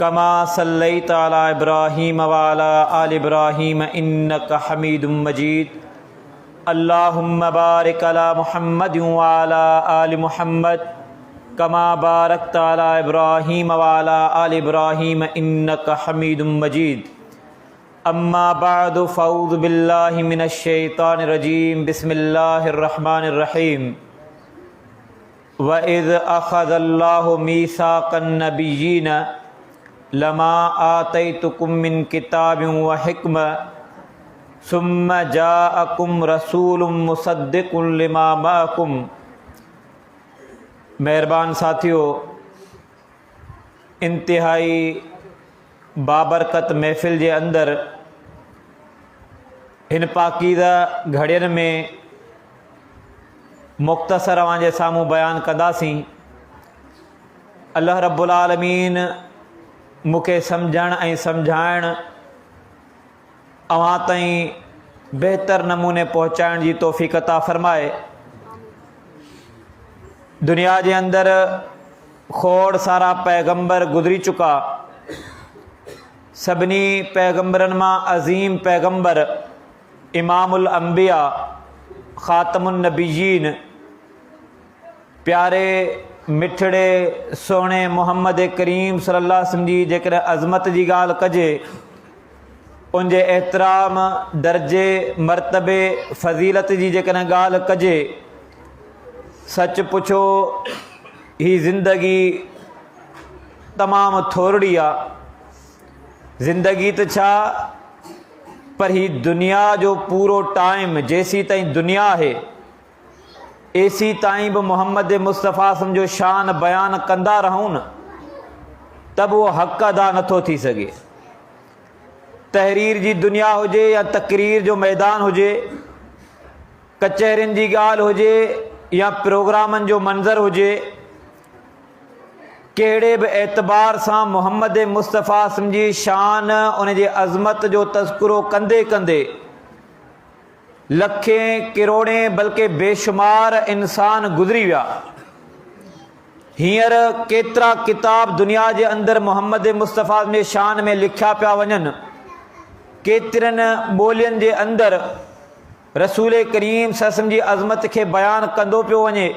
कमा सल्लैता अला इब्राहीम व अला आलि इब्राहीम इन्नका हमीदुम मजीद। अल्लाहुम्मा बारिक अला मुहम्मद व अला आलि मुहम्मद कमा बारकता अला इब्राहीम व अला आलि इब्राहीम इन्नका हमीदुम मजीद। अम्मा बअदु फ़अऊज़ु बिल्लाहि मिनश शैतानिर रजीम। बिस्मिल्लाहिर रहमानिर रहीम। व इज़ अख़ज़ल्लाहु मीसाक़न नबिय्यीन लमा आतैतुकुम मिन किताबिन व हिक्मा सुम्मा जाअकुम रसूलुम मुसद्दिक़ुन लिमा मअकुम। मेहरबान साथियों, इंतहाई बाबरकत महफ़िल के अंदर इन पाकीज़ा घड़ियन में मुख्तसर अवां सामूं बयान कंदासीं। अल्लाह रब्बुल आलमीन मुखे समझण ऐं समझाइण अवां ताईं बेहतर नमूने पहुँचाइण जी तौफ़ीक़ अता फ़रमाए। दुनिया के अंदर खोड़ सारा पैगंबर गुजरी चुका। सभिनी पैगंबरन मां अज़ीम पैगंबर इमामुल अंबिया ख़ातमुन नबिय्यीन प्यारे मिठड़े सोने मोहम्मद करीम सल्लल्लाहु अलैहि वसल्लम जी जेकर अज़मत की गाल कजे, उनके एहतराम दर्जे मरतबे फ़ज़ीलत की जेकर गाल कजे, सच पुछो ही ज़िंदगी तमाम थोड़ी आ। ज़िंदगी तो छा, पर ही दुनिया जो पूरो टाइम जैसी ताईं दुनिया है ऐसी ताईं भी मोहम्मद मुस्तफ़ा समझो शान बयान कंदा रहूं न, तब वो हक़ अदा नथो थी सके। तहरीर जी दुनिया हुजे या तकरीर जो मैदान हुजे, कचहरिन जी गाल हुजे या प्रोग्रामन जो मंज़र हुजे, केड़े भी एतबार से मोहम्मद मुस्तफ़ा समझी शान उनके अज़मत जो तस्कुरो कंदे कंदे लखें करोड़ें बल्कि बेशुमार इंसान गुजरी विया। हींअर केतरा किताब दुनिया के अंदर मोहम्मद मुस्तफ़ा में शान में लिखा पिया वञन। केतिरन ॿोलियुनि जे अंदर रसूल करीम ससम जी अज़मत के बयान कंदो पियो वञे।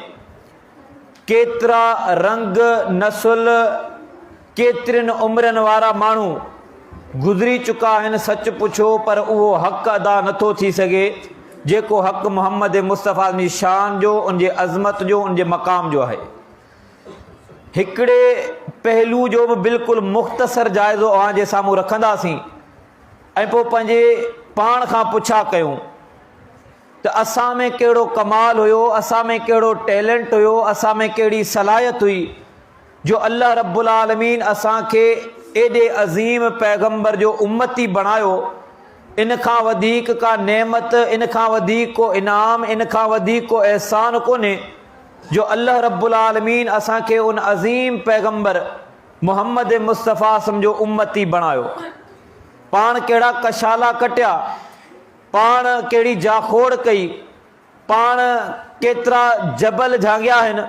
केतरा रंग नस्ल केतिरन उम्रन वारा मानू गुजरी चुका हैं। सच पुछो पर वो हक़ अदा नथो थी सके जेको हक़ मोहम्मद मुस्तफ़ा जी शान जो, उनके अज़मत जो, उनके मकाम जो है। हिकड़े पहलू जो भी बिल्कुल मुख्तसर जायज़ो अवां जे सामूं रखंदासीं ऐं पोइ पंहिंजे पाण खां पुछा कयूं तो असां में केड़ो कमाल हुयो, असां में केड़ो टैलेंट हुयो, असां में केड़ी सलाहियत हुई जो अल्लाह रब्बुल आलमीन असां के एडे अज़ीम पैगंबर जो उम्मती बनायो। इन खां वधीक का नेमत, इन खां वधीक को इनाम, इन खां वधीक को एहसान कोने जो अल्लाह रब्बुल आलमीन असां के उन अज़ीम पैगंबर मोहम्मद मुस्तफ़ा समझो उम्मती बनायो। पाण केड़ा कशाला कटिया, पाण केड़ी जाखोड़ कई, पाण केतरा जबल झांगिया हैं,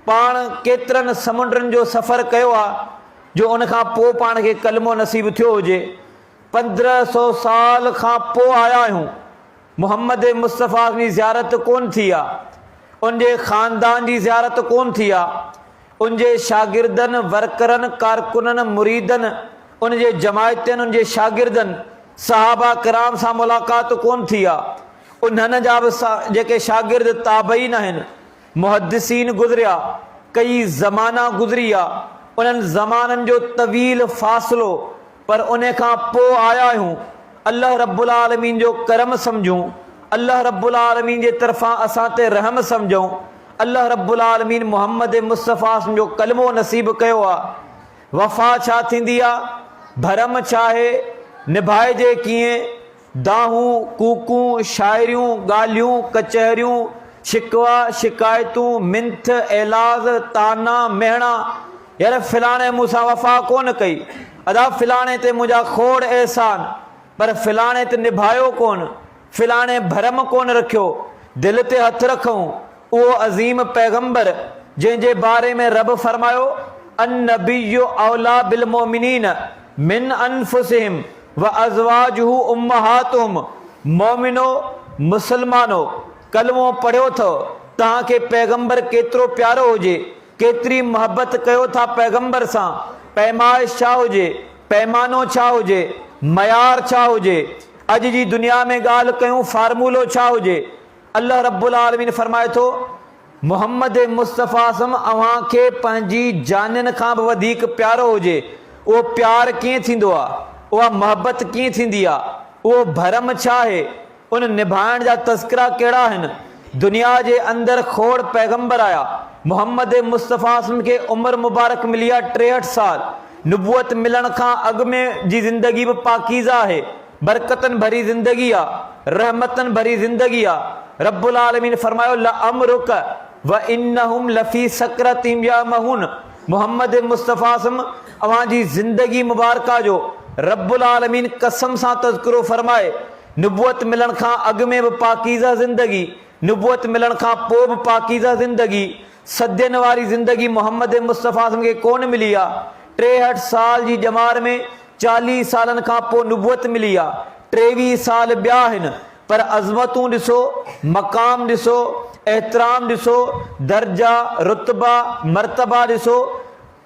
पाण केतरन समुंडरन जो सफ़र कयो आ जो उन खां पोइ पाण के कलमो नसीब थियो हुजे। 1500 साल खां पोइ आया आहियूं। मोहम्मद मुस्तफ़ा जी ज़ियारत कोन थी आ, उनके ख़ानदान की ज़ियारत कोन थी आ, उनके शागिर्दन वर्करन कारकुनन मुरीदन उनके जमायतन उनके शागिर्दन सहाबा कराम सां मुलाक़ात कोन थी आ। उन्हनि जा भी जेके शागिर्द ताबईन आहिनि, मुहद्दिसीन गुज़रिया, कई ज़माना गुज़री आ, उन्हनि ज़माननि जो तवील फ़ासिलो, पर उन खां पोइ आया आहियूं। अल्लाह रब्बुल आलमीन जो करम समझूं, अल्लाह रब्बुल आलमीन जे तरफ़ां असां ते रहम समझूं। अल्लाह रब्बुल आलमीन मोहम्मद मुस्तफ़ा जो कलमो नसीब कयो आ। वफ़ा छा थींदी आ, भरम छा है, निभाइजे कीअं, दाहूं कूकूं शायरियूं ॻाल्हियूं कचहरियूं शिकवा शिकायतूं मिंथ एलाज़ ताना मेहणा। यार फिलाणे मूंसां वफ़ा कोन कई, अदा फिलाणे ते मुंहिंजा खोड़ एहसान, पर फिलाणे ते निभायो कोन, फिलाणे भरम कोन रखियो, दिल ते हथ रखूं। उहो अज़ीम पैगंबर जंहिंजे बारे में रब फरमायो अन्नबिय्यु औला बिल मोमिनीन मिन अनफुसिहिम व अज़वाजुहु उम्महातुहुम। मोमिनो मुसलमानो कलमो पढ़ियो थो तव्हांखे पैगंबर केतिरो प्यारो हुजे, केतिरी मोहब्बत कयो था पैगंबर सां, पैमाइश छा हुजे, पैमानो छा हुजे, मयार छा हुजे, अॼु जी दुनिया में ॻाल्हि कयूं फार्मूलो छा हुजे। अल्लाह रब्बुल आलमीन फरमाए थो मोहम्मद मुस्तफ़ा सम अव्हांखे पंहिंजी जाननि खां बि वधीक प्यारो हुजे। उहो प्यार कीअं थींदो आहे, उहा मोहब्बत कीअं थींदी आहे, उहो भरम छा आहे, उन निभाइण जा तस्करा कहिड़ा आहिनि। दुनिया जे अंदरि खोड़ पैगंबर आया। मोहम्मद मुस्तफ़ा सम खे उमिरि मुबारक मिली आहे 63 साल। नुबुवत मिलण खां अॻु में जी ज़िंदगी बि पाकीज़ा आहे, बरकतन भरी ज़िंदगी आहे, रहमतन भरी ज़िंदगी आहे। रब्बुल आलमीन फरमायो लअमरुक व इन्नहुम लफी सकरतिहिम यामहून। मोहम्मद मुस्तफ़ा सम अव्हांजी ज़िंदगी मुबारका जो रब्बुल आलमीन कसम सां तज़किरो फरमाए। नुबुवत मिलण खां अॻु में बि पाकीज़ा ज़िंदगी, नुबुवत मिलण खां पोइ बि पाकीज़ा ज़िंदगी, सदियन वारी ज़िंदगी मोहम्मद मुस्तफ़ा सम खे कोन मिली आहे। 63 साल जी ॼमार में 40 सालनि खां पोइ नुबुवत मिली आहे। 23 साल ॿिया आहिनि, पर अज़मतूं ॾिसो, मक़ाम ॾिसो, एहतराम ॾिसो, दर्जा रुतबा मर्तबा ॾिसो।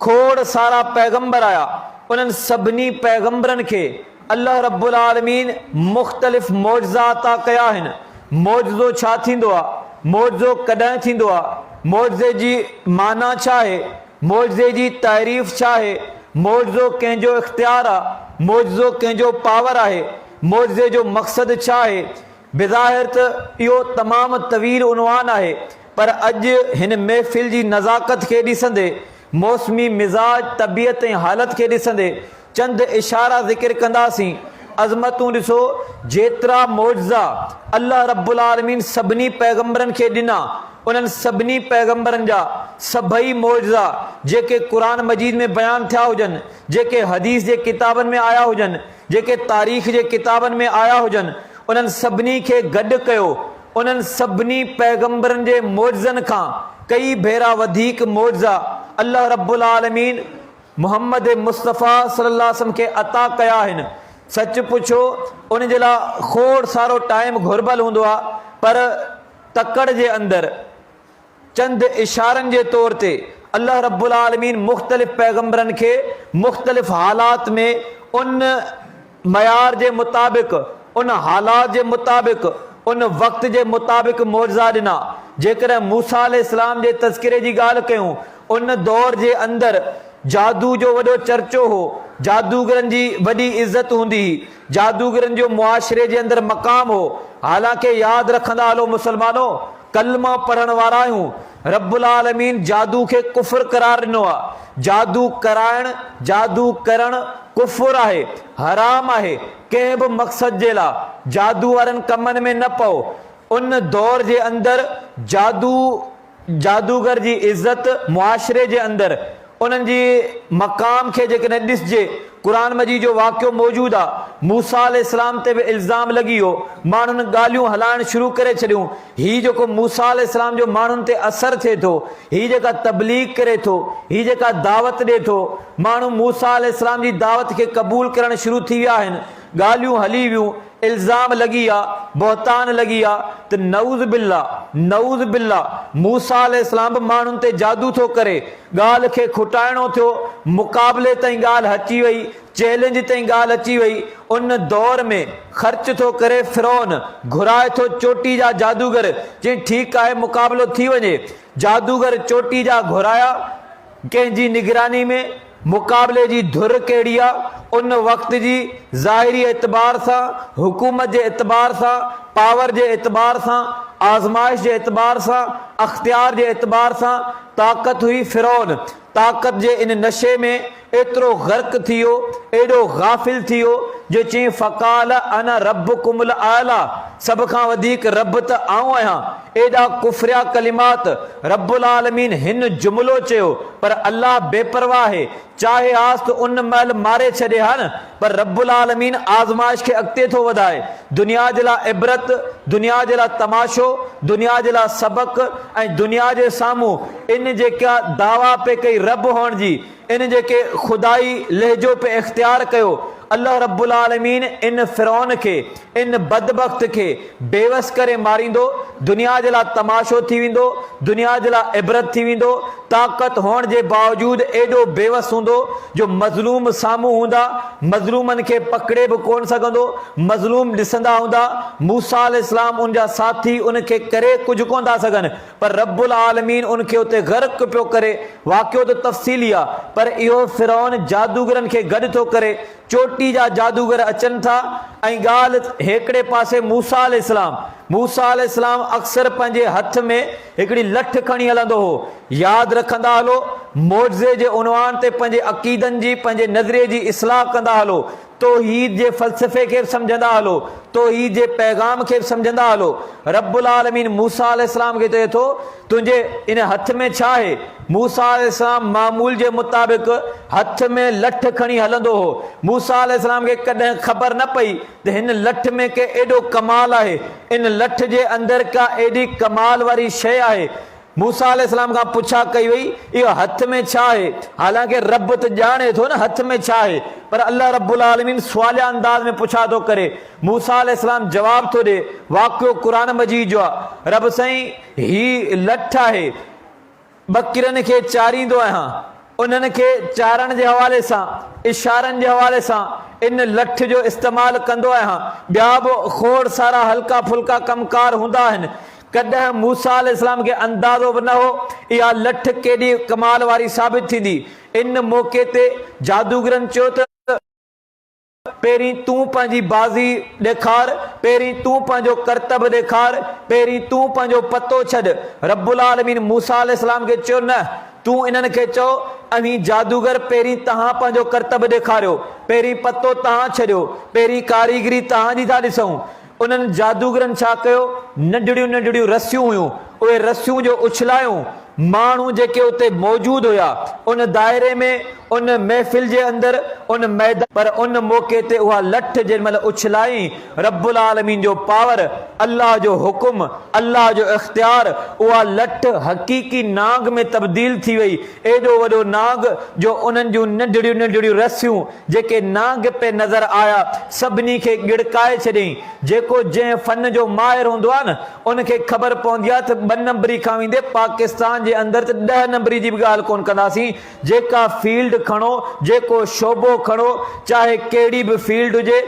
खोड़ सारा पैगंबर आया, उन्हनि सभिनी पैगंबरनि खे अल्लाह रब्बुल आलमीन मुख़्तलिफ़ मौजज़ा अता कया आहिनि। मौजज़ो छा थींदो आहे, मौजज़ो कॾहिं थींदो आहे, मौजज़े जी माना छा आहे, मौजज़े जी तारीफ़ छा आहे, मौजज़ो कंहिंजो इख्तियार आहे, मौजज़ो कंहिंजो पावर आहे, मौजज़े जो मक़सदु छा आहे। बिज़ाहिर त इहो तमामु तवील उनवान आहे, पर अॼु हिन महफ़िल जी नज़ाकत खे ॾिसंदे, मौसमी मिज़ाज तबियत ऐं हालत खे ॾिसंदे चंद इशारा ज़िक्र कंदासीं। अज़मतूं ॾिसो, जेतिरा मौजज़ा अल्लाह रब्बुल आलमीन सभिनी पैगंबरनि खे ॾिना, उन्हनि सभिनी पैगंबरनि जा सभई मौजज़ा जेके क़ुरान मजीद में बयानु थिया हुजनि, जेके हदीस जे किताबनि में आया हुजनि, जेके तारीख़ जे किताबनि में आया हुजनि, उन्हनि सभिनी खे गॾु कयो। उन्हनि सभिनी पैगंबरनि जे मौजज़नि खां कई भेरा वधीक मौजज़ा अल्लाह रब्बुल आलमीन मोहम्मद मुस्तफ़ा सल्लल्लाहु अलैहि वसल्लम खे अता कया आहिनि। सच पुछो उन जे लाइ खोड़ सारो टाइम घुर्बल हूंदो आहे, पर तकड़ जे अंदरि चंद इशारनि जे तौर ते अल्लाह रब्बुल आलमीन मुख़्तलिफ़ पैगंबरनि खे मुख़्तलिफ़ हालात में उन मयार जे मुताबिक़, उन हालात जे मुताबिक़, उन वक़्त जे मुताबिक़ मौजज़ा ॾिना। जेकॾहिं मूसा अलैहिस्सलाम जे तज़किरे जी ॻाल्हि कयूं, उन दौर जे अंदरि जादू जो वॾो चर्चो हो, जादूगरनि जी वॾी इज़त हूंदी हुई, जादूगरनि जो मुआशिरे जे अंदरि मक़ाम हो। हालांकि यादि रखंदा हलो मुसलमानो, कलमा पढ़ण वारा आहियूं, रब्बुल आलमीन जादू खे कुफ़र करार ॾिनो आहे। जादू कराइण, जादू करणु कुफ़र आहे, हराम आहे। कंहिं बि मक़सद जे लाइ जादू वारनि कमनि में न पओ। उन दौर जे अंदरि जादूगर जी इज़त मुआशिरे जे अंदरि उन्हनि जी मक़ाम खे जेकॾहिं ॾिसजे, क़ुरान मजीद जो वाक़ियो मौजूदु आहे। मूसा अलैहिस्सलाम ते बि इल्ज़ाम लॻी वियो, माण्हुनि ॻाल्हियूं हलाइण शुरू करे छॾियूं। हीउ जेको मूसा अलैहिस्सलाम जो माण्हुनि ते असरु थिए थो, हीउ जेका तबलीग करे थो, हीउ जेका दावत ॾिए थो, माण्हू मूसा अलैहिस्सलाम जी दावत खे क़बूल करणु शुरू थी विया आहिनि। ॻाल्हियूं हली वियूं, इल्ज़ाम लॻी आहे, बहतान लॻी आहे, त नऊज़ बिल्ला मूसा अलैहिस्सलाम बि माण्हुनि ते जादू थो करे। ॻाल्हि खे खुटाइणो थियो, मुक़ाबले ताईं ॻाल्हि अची वई, चैलेंज ताईं ॻाल्हि अची वई। उन दौर में ख़र्च थो करे फिरौन, घुराए थो चोटी जा जादूगर, चई ठीकु आहे मुक़ाबलो थी वञे। जादूगर चोटी जा घुराया, कंहिंजी निगरानी में मुक़ाबले जी धुर कहिड़ी आहे, उन वक़्त जी ज़ाहिरी एतबार सां, हुकूमत जे एतबार सां, पावर जे एतबार सां, आज़माइश जे एतबार सां, अख्तियार जे एतबार सां ताक़त हुई फिरौन। ताक़त जे इन नशे में एतिरो ग़र्क़ थी वियो, एॾो गाफ़िल थी वियो, जो चई फ़क़ाल अना रब्बुकुमुल आला, सब खां वधीक रब त आऊं आहियां। एॾा कुफरिया कलिमात रब्बुल आलमीन हिन जुमिलो चयो, पर अल्लाह बेपरवाह है, चाहे आस तो उन महिल मारे छॾे हा न, पर रब्बुल आलमीन आज़माइश खे अॻिते थो वधाए। दुनिया जे लाइ इबरत, दुनिया जे लाइ तमाशो, दुनिया जे लाइ सबक, ऐं दुनिया जे साम्हूं इन जेका दावा पे कई रब हुअण जी, इन जेके खुदाई लहजो पे इख्तियार कयो, अल्लाह रब्बुल आलमीन इन फिरौन के, इन बदबख्त के बेवस करे मारींदो। दुनिया जे लाइ तमाशो थी वेंदो, दुनिया जे लाइ इबरत थी वेंदो। ताक़त हुअण जे बावजूद एॾो बेवस हूंदो जो मज़लूम साम्हूं हूंदा, मज़लूमनि खे पकड़े बि कोन सघंदो। मज़लूम ॾिसंदा हूंदा, मूसा अलैहिस्सलाम उनजा साथी उनखे करे कुझु कोन था सघनि, पर रब्बुल आलमीन उनखे उते गर्क पियो करे। वाक़ियो त तफ़सीली आहे, पर इहो फिरौन जादूगरनि खे गॾु थो करे। चोटी जा जादूगर अचनि था, ऐं ॻाल्हि हिकिड़े पासे मूसा अलैहिस्सलाम अक्सर पंहिंजे हथ में हिकिड़ी लठ खणी हलंदो हो। यादि रखंदा हलो, मौज़े जे उनवान ते पंहिंजे अक़ीदनि जी, पंहिंजे नज़रिये जी इस्लाह कंदा हलो, तौहीद जे फ़लसफ़े खे सम्झंदा हलो, तौहीद जे पैगाम खे सम्झंदा हलो। रब्बुल आलमीन मूसा अलैहिस्सलाम खे चए थो, तुंहिंजे इन हथ में छा आहे? मूसा अलैहिस्सलाम मामूल जे मुताबिक़ हथ में लठ खणी हलंदो हो। मूसा अलैहिस्सलाम खे कॾहिं ख़बर न पई त हिन लठ में के एॾो कमाल आहे, इन लठ जे अंदरि का एॾी कमाल वारी शइ आहे। मूसा अलैहिस्सलाम खां पुछा कई वई, इहो हथ में छा आहे? हालांकि रब त ॼाणे थो न हथ में छा आहे, पर अल्लाह रब्बुल आलमीन सवालिया अंदाज में पुछा थो करे। मूसा अलैहिस्सलाम जवाब थो ॾे। वाक़ियो क़ुरान मजीद जो आहे। रब साईं, ही लठ आहे, बकरियुनि खे चारींदो आहियां, उन्हनि खे चारण जे हवाले सां, इशारनि जे हवाले सां इन लठ जो इस्तेमालु कंदो आहियां। ॿिया बि खोड़ सारा हल्का फुल्का कमकार हूंदा आहिनि। कॾहिं मूसा अलैहिस्सलाम खे अंदाज़ो बि न हो इहा लठ केॾी कमाल वारी साबित थींदी। इन मौक़े ते जादूगरनि चयो त पहिरीं तूं पंहिंजी बाज़ी ॾेखार, पहिरीं तूं पंहिंजो करतब ॾेखार, पहिरीं तूं पंहिंजो पतो छॾ। रब्बुल आलमीन मूसा अलैहिस्सलाम खे चयो, न, तूं इन्हनि खे चओ, अहीं जादूगर पहिरीं तव्हां पंहिंजो करतब ॾेखारियो, पहिरीं पतो तव्हां छॾियो, पहिरीं कारीगरी तव्हांजी था ॾिसूं। उन्हनि जादूगरनि छा कयो? नंढड़ियूं नंढड़ियूं रसियूं हुयूं, उहे रसियूं जो उछलायूं। माण्हू जेके उते मौजूद हुआ उन दायरे में, उन महफ़िल जे अंदरि, उन मैदान, पर उन मौक़े ते उहा लठ जेॾी महिल उछलाई, रब्बुल आलमीन जो पावर, अल्लाह जो हुकुम, अल्लाह जो इख्तियार, उहा लठ हक़ीक़ी नाग में तब्दील थी वई। एॾो वॾो नाग जो उन्हनि जूं नंढड़ियूं नंढड़ियूं रसियूं जेके नाग पे नज़र आया, सभिनी खे गिड़काए छॾियईं। जेको जंहिं फन जो माहिर हूंदो आहे न, उनखे ख़बर पवंदी आहे त 2 नंबरी खां वेंदे पाकिस्तान जे अंदरि त 10 नंबरी जी बि ॻाल्हि कोन कंदासीं। जेका फील्ड खणो, जेको शोबो खणो, चाहे कहिड़ी बि फील्ड हुजे,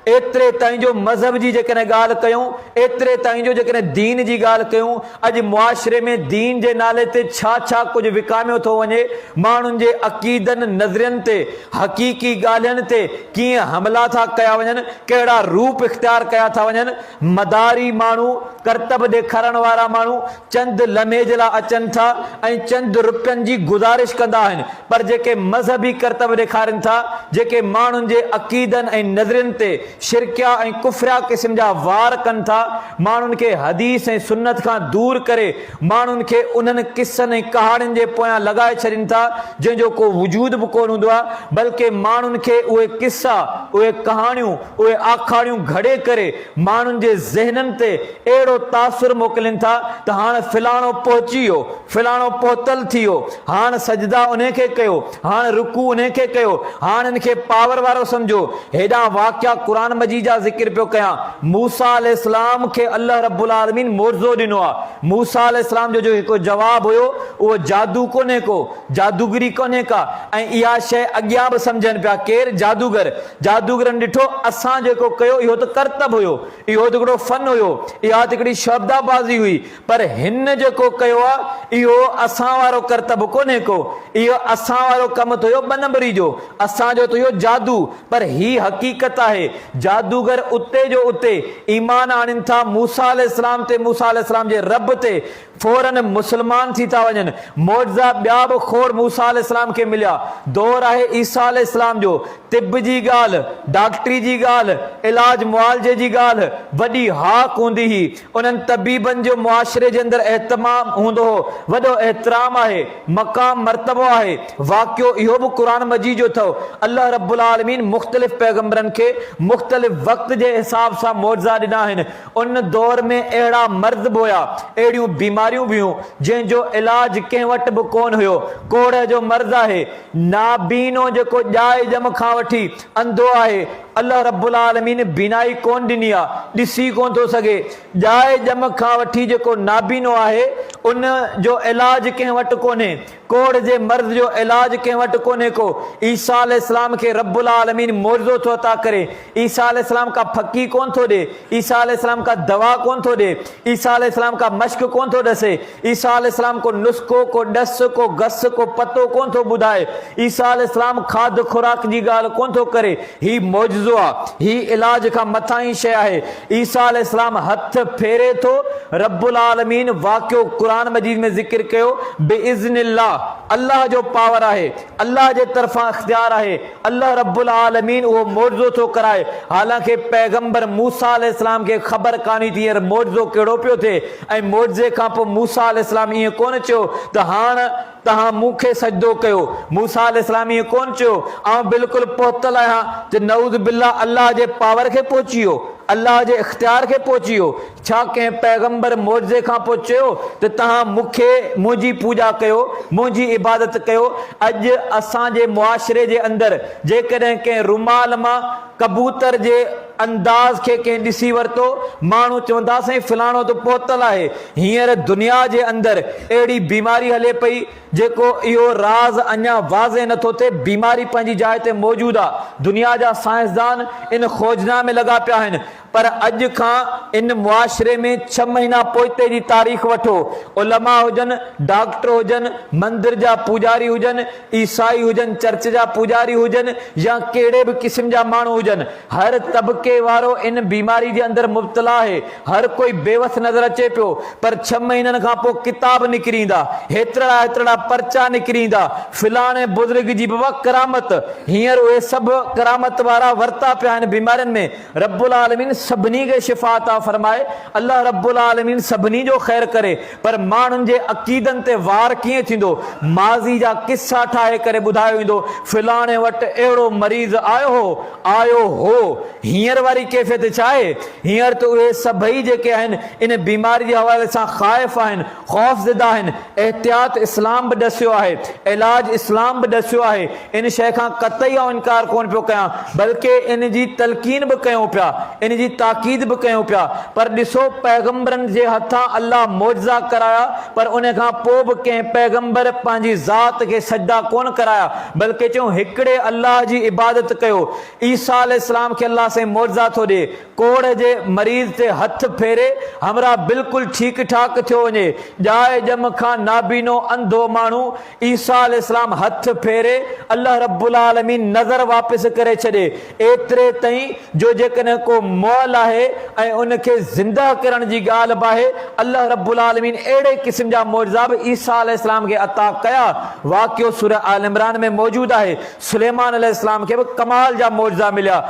एतिरे ताईं जो मज़हब जी जेकॾहिं ॻाल्हि कयूं, एतिरे ताईं जो जेकॾहिं दीन जी ॻाल्हि कयूं, अॼु मुआशिरे में दीन जे नाले ते छा छा कुझु विकामियो थो वञे। माण्हुनि जे अक़ीदनि, नज़रियनि ते, हक़ीक़ी ॻाल्हियुनि ते कीअं हमला था कया वञनि, कहिड़ा रूप इख्तियार कया था वञनि। मदारी माण्हू, करतब ॾेखारण वारा माण्हू चंद लम्हे जे लाइ अचनि था ऐं चंद रुपयनि जी गुज़ारिश कंदा आहिनि, पर जेके मज़हबी करतब ॾेखारनि था, जेके माण्हुनि जे अक़ीदनि ऐं नज़रियनि ते शिरकिया ऐं कुफरिया क़िस्म जा वार कनि था, माण्हुनि खे हदीस ऐं सुन्नत खां दूर करे माण्हुनि खे उन्हनि किस्सनि ऐं कहाणियुनि जे पोयां लॻाए छॾनि था जंहिंजो को वजूद बि कोन हूंदो आहे। बल्कि माण्हुनि खे उहे किस्सा, उहे कहाणियूं, उहे आखाणियूं घड़े करे माण्हुनि जे ज़हननि ते अहिड़ो तासुर मोकिलनि था त हाणे फिलाणो पहुची वियो, फिलाणो पहुतल थी वियो, हाणे सजदा उन खे कयो, हाणे रुकू उन खे कयो, हाणे इनखे पावर वारो सम्झो। हेॾा वाक़िया क़ुरान मजीद जा ज़िक्र पियो कयां। मूसा अलैहिस्सलाम खे अल्लाह रब्बुल आलमीन मोर्ज़ो ॾिनो आहे। मूसा अलैहिस्सलाम जो जेको जवाबु हुयो उहो जादू कोन्हे को, जादूगरी कोन्हे का। ऐं इहा शइ अॻियां बि सम्झनि पिया केरु? जादूगर। जादूगरनि ॾिठो असां जेको कयो इहो त करतब हुयो, इहो त हिकिड़ो फन हुयो, इहा त हिकिड़ी शब्दाबाज़ी हुई, पर हिन जेको कयो आहे इहो असां वारो करतब कोन्हे को, इहो असां वारो कमु त हुयो 2 नंबरी जो, असांजो त हुयो जादू। पर ही हक़ीक़त आहे, जादूगर उते जो उते ईमान आणनि था मूसा अलैहिस्सलाम ते, मूसा अलैहिस्सलाम जे रब ते, फौरन मुसलमान थी था वञनि। मौजज़ा ॿिया बि खोड़ मूसा अलैहिस्सलाम खे मिलिया। दौर आहे ईसा अलैहिस्सलाम जो, तिब जी ॻाल्हि, डॉक्टरी जी ॻाल्हि, इलाज मुआलजे जी ॻाल्हि वॾी हाक हूंदी ही। उन्हनि तबीबनि जो मुआशरे जे अंदरि एहतमाम हूंदो हो, वॾो एहतराम आहे, मक़ाम मर्तबो आहे। वाक़ियो इहो बि क़ुरान मजीद जो अथव। अल्लाह रब्बुल आलमीन मुख़्तलिफ़ पैगंबरनि खे मुख़्तलिफ़ वक़्त जे हिसाब सां मौज़ा ॾिना आहिनि। उन दौर में अहिड़ा मर्द बि हुया, अहिड़ियूं बीमारियूं बि हुयूं जंहिंजो इलाज कंहिं वटि बि कोन हुयो। कोड़ जो मर्द आहे, नाबीनो जेको ॼाए ॼम खां वठी अंधो आहे, अल्लाह रब्बुल आलमीन बीनाई कोन ॾिनी आहे, ॾिसी कोन थो सघे। ॼाए ॼम खां वठी जेको नाबीनो आहे उन जो इलाज कंहिं वटि कोन्हे। कोड़ जे मर्द जो इलाज कंहिं वटि कोन्हे को। ईसा अलैहिस्सलाम खे रब्बुल आलमीन मौजो थो अता करे। ईसा अलैहिस्सलाम का फकी कोन थो ॾे, ईसा अलैहिस्सलाम का दवा कोन थो ॾे, ईसा अलैहिस्सलाम का मश्क कोन थो ॾसे, ईसा अलैहिस्सलाम को नुस्ख़ो, को ॾस, को गस, को पतो कोन थो ॿुधाए। ईसा अलैहिस्सलाम खाद खुराक जी ॻाल्हि कोन थो करे। ही मौजज़ो आहे, ही इलाज खां मथां ई शइ आहे। ईसा अलैहिस्सलाम हथ फेरे थो, रब्बुल आलमीन वाक़ियो क़ुरान मजीद में ज़िक्र कयो, बिइज़्निल्लाह, अल्लाह जो पावर आहे, अल्लाह जे तरफ़ां इख्तियार आहे। अल्लाह रब्बुल आलमीन उहो मौजज़ो थो कराए। हालांकि पैगंबर मूसा अलैहिस्सलाम खे ख़बर कान्हे थी हींअर मौजज़ो कहिड़ो पियो थिए। ऐं मौजज़े खां पोइ मूसा अलैहिस्सलाम ईअं कोन चयो त हाणे तव्हां मूंखे सजदो कयो। मूसा अलैहिस्सलाम ईअं कोन चयो आउं बिल्कुलु पहुतल आहियां त नऊज़ बिल्लाह अल्लाह जे पावर खे पहुची वियो, अल्लाह जे इख्तियार खे पहुची वियो। छा कंहिं पैगंबर मौजज़े खां पोइ चयो त तव्हां मूंखे मुंहिंजी पूॼा कयो, मुंहिंजी इबादत कयो। अॼु असांजे मुआशरे जे अंदरि जेकॾहिं कंहिं रुमाल मां कबूतर जे अंदाज़ खे कंहिं ॾिसी वरितो, माण्हू चवंदा साईं फलाणो त पहुतल आहे। हींअर दुनिया जे अंदरि अहिड़ी बीमारी हले पई जेको इहो राज़ अञा वाज़े नथो थिए। बीमारी पंहिंजी जाइ ते मौजूदु आहे, दुनिया जा साइंसदान इन खोजना में लॻा पिया आहिनि। पर अॼु खां इन मुआशरे में 6 महीना पोइते जी तारीख़ वठो, उलमा हुजनि, डॉक्टर हुजनि, मंदिर जा पुजारी हुजनि, ईसाई हुजनि, चर्च जा पुजारी हुजनि, या कहिड़े बि क़िस्म जा माण्हू हुजनि, हर तबके वारो इन बीमारी जे अंदरि मुब्तला आहे। हर कोई बेवस नज़र अचे पियो। पर 6 महीननि खां पोइ किताब निकिरी ईंदा, हेतिरा हेतिरा पर्चा निकिरी ईंदा, फिलाणे बुज़ुर्ग जी बाबा करामत। हींअर उहे सभु करामत वारा वरिता पिया आहिनि बीमारियुनि में। रब्बुल आलमीन सभिनी खे शिफ़ा अता फरमाए, अल्लाह रब्बुल आलमीन सभिनी जो ख़ैर करे। पर माण्हुनि जे अक़ीदनि ते वार कीअं थींदो? माज़ी जा किस्सा ठाहे करे ॿुधायो वेंदो, फिलाणे वटि अहिड़ो मरीज़ आयो हो। हींअर वारी कैफ़ियत छा आहे? हींअर त उहे सभई जेके आहिनि इन बीमारी जे हवाले सां ख़ाइफ़ आहिनि, ख़ौफ़ज़दा आहिनि। एहतियात इस्लाम बि ॾसियो आहे, इलाज इस्लाम बि ॾसियो आहे। इन शइ खां क़तई इनकार कोन पियो कयां, बल्कि इन जी तलक़ीन बि कयूं पिया, इन जी ताक़ीद बि कयूं पिया। पर ॾिसो पैगंबरनि जे हथां अल्लाह मौजज़ा कराया, पर उन खां पोइ बि कंहिं पैगंबर पंहिंजी ज़ात खे सजदा कोन कराया, बल्कि चयूं हिकिड़े अल्लाह जी इबादत कयो। ईसा अलैहिस्सलाम खे अल्लाह से मौजज़ा थो ॾे, कोड़ जे मरीज़ ते हथ फेरे हमरा बिल्कुलु ठीक ठाक थियो वञे। ॼाए ॼम खां नाबीनो अंधो माण्हू ईसा अलैहिस्सलाम हथ फेरे, अल्लाह रब्बुल आलमीन नज़र वापसि करे छॾे। एतिरे ताईं जो जेकॾहिं को मौल आहे ऐं उनखे ज़िंदा करण जी ॻाल्हि बि आहे, अल्लाह रब्बुल आलमीन अहिड़े क़िस्म जा मौजज़ा बि ईसा अलैहिस्सलाम खे अता कया। वाक़ियो सूरह आल इमरान में मौजूदु आहे। सुलेमान अलैहिस्सलाम खे बि कमाल जा मौजज़ा मिलिया।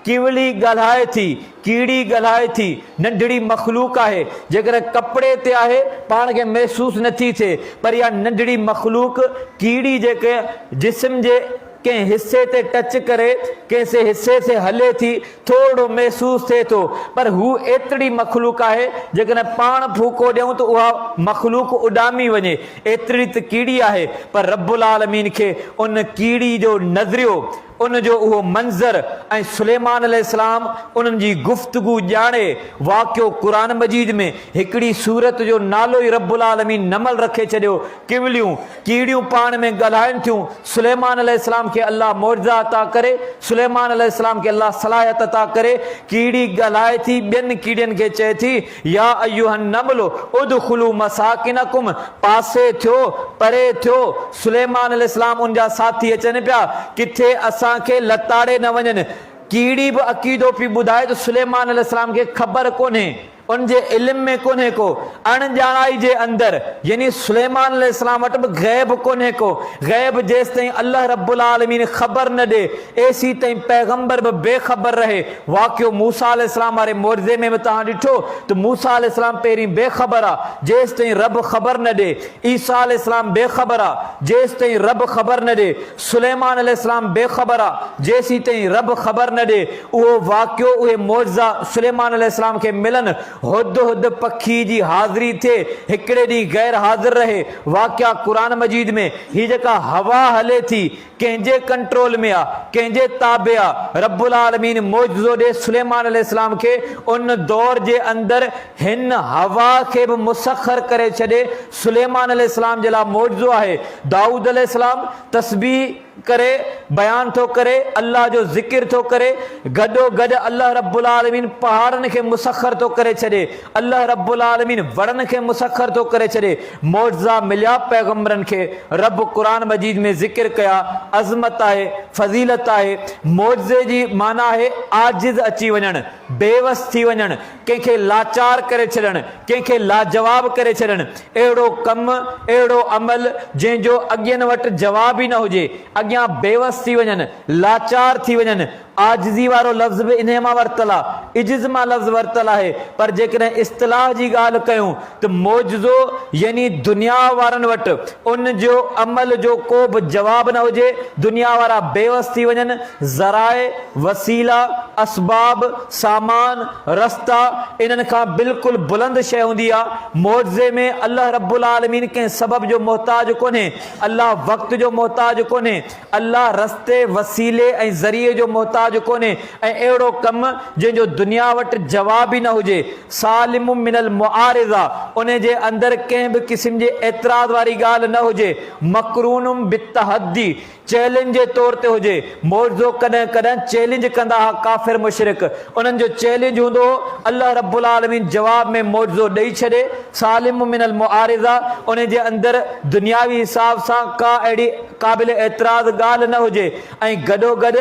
किवली ॻाल्हाए थी, कीड़ी ॻाल्हाए थी, नंढड़ी मख़लूक आहे, जेकर कपिड़े ते आहे पाण खे महसूस नथी थिए, पर इहा नंढड़ी मख़लूक कीड़ी जेके जिस्म जे कंहिं हिस्से ते टच करे कंहिंसे हिस्से से हले थी, थोरो महसूस थिए थो। पर हू एतिरी मख़लूक आहे जेकॾहिं पाण फूको ॾियूं त उहा मख़लूक उॾामी वञे, एतिरी त कीड़ी आहे। पर रब्बुल आलमीन खे उन कीड़ी जो नज़रियो, उन जो उहो मंज़र ऐं सुलेमान अलैहिस्सलाम उन्हनि जी गुफ़्तगू ॼाणे। वाक़ियो क़ुरान मजीद में हिकिड़ी सूरत जो नालो ई रब्बुल आलमीन नमल रखे छॾियो। किवलियूं, कीड़ियूं पाण में ॻाल्हाइनि थियूं। सुलेमान अलैहिस्सलाम खे अल्लाह मौजज़ा अता करे, सुलेमान अलैहिस्सलाम खे अल्लाह सलाहियत अता करे। कीड़ी ॻाल्हाए थी, ॿियनि कीड़ियुनि खे चए थी, या अय्युहन नमलो उदखुलू मसाकिनकुम, पासे थियो, परे थियो। सुलेमान अलैहिस्सलाम उन जा साथी अचनि पिया, किथे असांखे लताड़े न वञनि। कीड़ी बि अक़ीदो पई ॿुधाए त सुलेमान अलैहिस्सलाम खे ख़बर कोन्हे, उनजे इल्म में कोन्हे को, अणॼाणाई जे अंदर यानी सुलेमान अलैहिस्सलाम वटि बि गैब कोन्हे को। गैब जेसि ताईं अल्लाह रब्बुल आलमीन ख़बर न ॾे, एसी ताईं पैगंबर बि बेख़बर रहे। वाक़ियो मूसा अलैहिस्सलाम वारे मोर्ज़े में बि तव्हां ॾिठो त मूसा अलैहिस्सलाम पहिरीं बेख़बर आहे जेसि ताईं रब ख़बर न ॾे। ईसा अलैहिस्सलाम बेख़बर आहे जेसि ताईं रब ख़बर न ॾे। सुलेमान अलैहिस्सलाम बेख़बर आहे जेसि ताईं रब ख़बर न ॾे। उहो वाक़ियो, उहे मोर्ज़ा सुलेमान अलैहिस्सलाम खे मिलनि, हुद हुद पखी जी हाज़िरी थिए, हिकिड़े ॾींहुं गैर हाज़िर रहे। वाक़िया क़ुरान मजीद में ही जेका हवा हले थी कंहिंजे कंट्रोल में आहे, कंहिंजे ताबे आहे। रब्बुल आलमीन मौजूज़ो ॾे सुलेमान अलैहिस्सलाम खे। उन दौर जे अंदर हिन हवा खे बि मुसख़र करे छॾे सुलेमान अलैहिस्सलाम जे लाइ मौजूज़ो आहे। दाऊद अलैहिस्सलाम तस्बीह करे, बयान थो करे, अल्लाह जो ज़िक्र थो करे, गॾो गॾु अल्लाह रब्बुल आलमीन पहाड़नि खे मुसख़र थो करे छॾे, अल्लाह रब्बुल आलमीन वणनि खे मुसख़र थो करे छॾे। मौजज़ा मिलिया पैगंबरनि खे, रब क़ुरान मजीद में ज़िक्र कया। अज़मत आहे, फज़ीलत आहे। मौजज़े जी माना आहे आजिज़ अची वञणु, बेवस थी वञणु, कंहिंखे लाचार करे छॾणु, कंहिंखे लाजवाब करे छॾणु। अहिड़ो कमु, अहिड़ो अमल जंहिंजो अॻियनि वटि जवाब ई न हुजे, अॻियां बेवस थी वञनि, लाचार थी वञनि। आजिज़ी वारो लफ़्ज़ बि इन मां वरितल आहे, इजिज़ मां लफ़्ज़ वरितल आहे। पर जेकॾहिं इस्तिलाह जी ॻाल्हि कयूं त मौजज़ो यानी दुनिया वारनि वटि उन जो अमल जो को बि जवाब न हुजे, दुनिया वारा बेवस थी वञनि। ज़राए, वसीला, असबाब, सामान, रस्ता, इन्हनि खां बिल्कुलु बुलंद शइ हूंदी आहे। मौजज़े में अल्लाह रब्बुल आलमीन कंहिं सबब जो मोहताज कोन्हे, अल्लाह वक़्त जो मोहताज कोन्हे, अल्लाह रस्ते, वसीले ऐं ज़रिए जो मोहताज कोन्हे। ऐं अहिड़ो कमु जंहिंजो दुनिया वटि जवाब ई न हुजे। सालिमु मिनल मुआरिज़ा, उन जे अंदरि कंहिं बि क़िस्म जे एतिराज़ वारी ॻाल्हि न हुजे। मक़रूनुम बित्तहद्दी, चैलेंज जे तौर ते हुजे। मौजज़ो कॾहिं कॾहिं चैलेंज कंदा हुआ काफ़िर मुशरिक, उन्हनि जो चैलेंज हूंदो हो, अल्लाह रब्बुल आलमीन जवाब में मौजज़ो ॾेई छॾे। सालिमु मिनल मुआरिज़ा, उन जे अंदरि दुनियावी हिसाब सां का अहिड़ी क़ाबिल एतिराज़ ॻाल्हि न हुजे। ऐं गॾो गॾु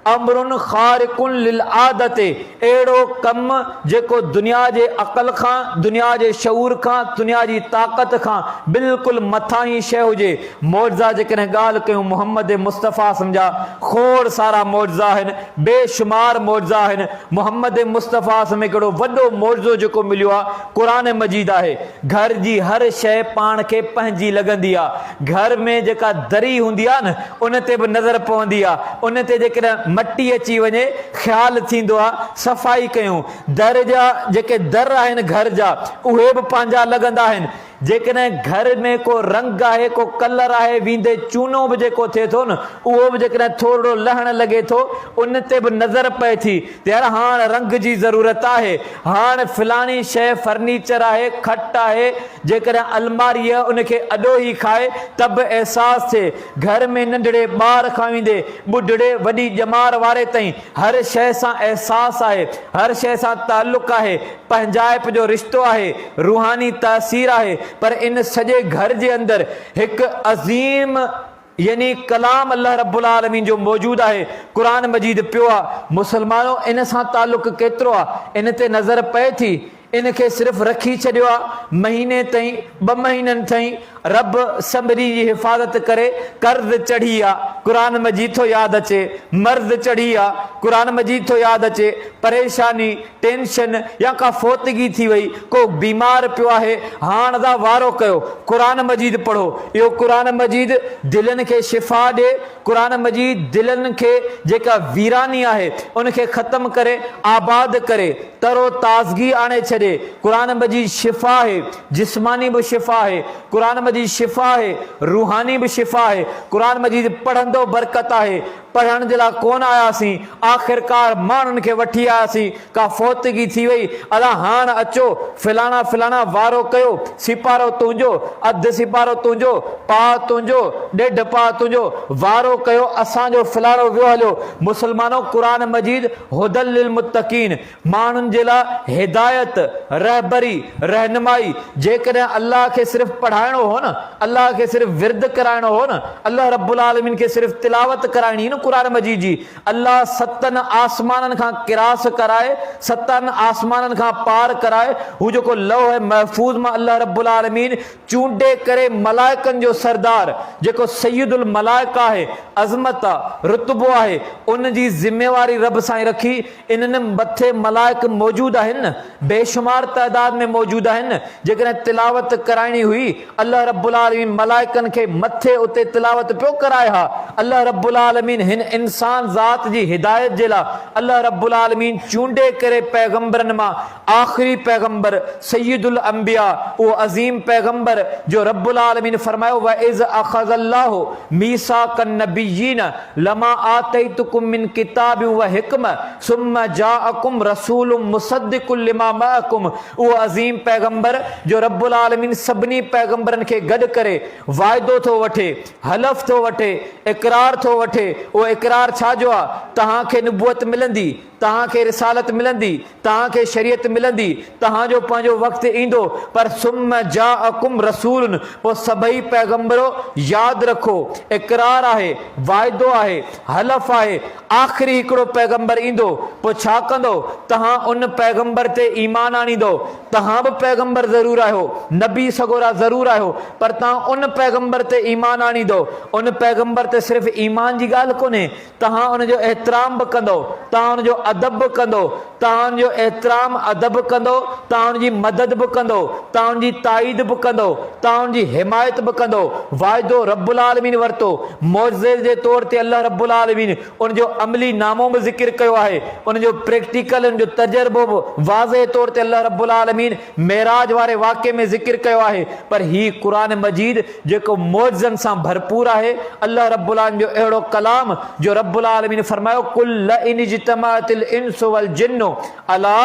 अमरुन ख़ारिकुन लिल आदत, अहिड़ो कमु जेको दुनिया जे अक़ल खां, दुनिया जे शऊर खां, दुनिया जी ताक़त खां बिल्कुलु मथां ई शइ हुजे। मौजज़ा जेकॾहिं ॻाल्हि कयूं मुहम्मद मुस्तफ़ा सम्झा, खोड़ सारा मौजज़ा आहिनि, बेशुमार मौजज़ा आहिनि। मुहम्मद मुस्तफ़ा में हिकिड़ो वॾो मौजज़ो जेको मिलियो आहे क़ुरान मजीद आहे। घर जी हर शइ पाण खे पंहिंजी लॻंदी आहे। घर में जेका दरी हूंदी आहे न, उन ते बि नज़र पवंदी आहे। उन ते जेकॾहिं मटी अची वञे ख़्यालु थींदो आहे सफ़ाई कयूं। दर जा जेके दर आहिनि घर जा, उहे बि पंहिंजा लॻंदा आहिनि। जेकॾहिं घर में को रंग आहे, को कलर आहे, वींदे चूनो बि जेको थिए थो न, उहो बि जेकॾहिं थोरो लहणु लॻे थो, उन ते बि नज़र पए थी त यार हाणे रंग जी ज़रूरत आहे, हाणे फलाणी शइ फर्नीचर आहे, खट आहे। जेकॾहिं अलमारी आहे उनखे अॾो ई खाए त बि अहसासु थिए। घर में नंढड़े ॿार खां वेंदे ॿुढड़े वॾी ॼमार वारे ताईं हर शइ सां अहसासु आहे, हर शइ सां ताल्लुक़ आहे, पंहिंजाइप जो रिश्तो आहे, रूहानी तासीर आहे। पर इन सॼे घर जे अंदरि हिकु अज़ीम यानी कलाम अल्लाह रब्बुल आलमीन जो मौजूद आहे, क़ुरान मजीद पियो आहे। मुसलमानों, इन सां ताल्लुक़ केतिरो आहे, इन ते नज़र पए थी। इनखे सिर्फ़ु रखी छॾियो आहे महीने ताईं, 2 महीननि ताईं। रब सभिनी जी हिफ़ाज़त करे। कर्ज़ चढ़ी आहे, क़ुरान मजीद थो यादि अचे। मर्ज़ चढ़ी आहे, क़ुरान मजीद थो यादि अचे। परेशानी, टेंशन या का फोतगी थी वई, को बीमार पियो आहे, हाणे था वारो कयो, क़ुरान मजीद पढ़ो। इहो क़ुरान मजीद दिलनि खे शिफ़ा ॾे। क़ुरान मजीद दिलनि खे जेका वीरानी आहे उनखे ख़तमु करे, आबाद करे, तरो ताज़गी आणे छॾे। क़ुरान मजीद शिफ़ा आहे, जिस्मानी बि शिफ़ा आहे। क़ुरान मजीद शिफ़ा आहे, रूहानी बि शिफ़ा आहे। क़ुरान मजीद पढ़ंदो बरकत आहे। पढ़ण जे लाइ कोन आयासीं, आख़िरकार माण्हुनि खे वठी आयासीं। का फोतगी थी वई, अलाह हाणे अचो, फलाणा फलाणा वारो कयो, सिपारो तुंहिंजो, अधु सिपारो तुंहिंजो, पाउ तुंहिंजो, 1.5 पाउ तुंहिंजो, वारो कयो, असांजो फलाणो वियो हलियो। मुसलमानों, क़ुरान मजीद हुदल लिल मुत्तकीन, माण्हुनि जे लाइ हिदायत, रहबरी, रहनुमाई। जेकॾहिं अल्लाह खे सिर्फ़ु पढ़ाइणो हो न, अल्लाह के सिर्फ विरद कराइणो हो न, अल्लाह रब्बुल आलमीन के सिर्फ तिलावत कराइणी न कुरान मजीद जी। अल्लाह सतनि आसमाननि खां किरास कराए, सतनि आसमाननि खां पार कराए, हू जेको लौह महफूज़ मां अल्लाह रब्बुल आलमीन चूंडे करे मलाइकनि जो सरदार जेको सैयदुल मलाइका आहे, अज़मत आहे, रुतबो आहे, उन जी ज़िम्मेवारी रब साईं रखी। इन्हनि मथे मलाइक मौजूद आहिनि न, बेशुमार तइदाद में मौजूद आहिनि। जेकॾहिं तिलावत कराइणी हुई, अल्लाह रब्बुल आलमीन मलाइकनि खे मथे उते तिलावत पियो कराए हा। अल्लाह रब्बुल आलमीन हिन इंसान ज़ात जी हिदायत जे लाइ अल्लाह रब्बुल आलमीन चूंडे करे पैगंबरनि मां आख़िरी पैगंबर सैयदुल अंबिया, उहो अज़ीम पैगंबर जो रब्बुल आलमीन फरमायो व इज़ अख़ज़ल्लाहु मीसाक़न नबिय्यीन लमा आतैतुकुम मिन किताबिन व हिकम सुम्मा जाअकुम रसूलुम मुसद्दिकुल लिमा मअकुम। उहो अज़ीम पैगंबर जो रब्बुल आलमीन सभिनी पैगंबरनि खे गॾु करे वाइदो थो वठे, हलफ़ थो वठे, इक़रार थो वठे। उहो इक़रार छा जो आहे? तव्हांखे नुबुवत मिलंदी, तव्हांखे रिसालत मिलंदी, तव्हांखे शरीयत मिलंदी, तव्हांजो पंहिंजो वक़्तु ईंदो, पर सुम्म जाअकुम रसूलुन, पोइ सभई पैगंबरो यादि रखो, इक़रार आहे, वाइदो आहे, हलफ़ आहे, आख़िरी हिकिड़ो पैगंबर ईंदो, पोइ छा कंदो? तव्हां उन पैगंबर ते ईमान आणींदो। तव्हां बि पैगंबर ज़रूरु आहियो, नबी सगोरा ज़रूरु आहियो, पर तव्हां उन पैगंबर ते ईमान आणींदो। उन पैगंबर ते सिर्फ़ु ईमान जी ॻाल्हि कोन्हे, तव्हां उनजो एतिराम बि कंदो, तव्हां उनजो अदब बि कंदो, तव्हां उनजो एतिराम अदब कंदो, तव्हां उनजी मदद बि कंदो, तव्हां उनजी ताईद बि कंदो, तव्हां उनजी हिमायत बि कंदो। वाइदो रब्बुल आलमीन वरितो, मौज़े जे तौर ते अल्लाह रब्बुल आलमीन उनजो अमली नामो बि ज़िक्र कयो आहे, उनजो प्रैक्टिकल उनजो तजर्बो बि वाज़े तौर ते अल्लाह रब्बुल आलमीन मेराज वारे वाक़े में ज़िक्र कयो आहे। पर ही क़ुरान मजीद जेको मौज़नि सां भरपूर आहे, अल्लाह रब्बुल आलमीन जो अहिड़ो कलाम जो रब्बुल आलमीन फरमायो कुल लइन इज्तमाअतिल इंसु वल जिन्नु अला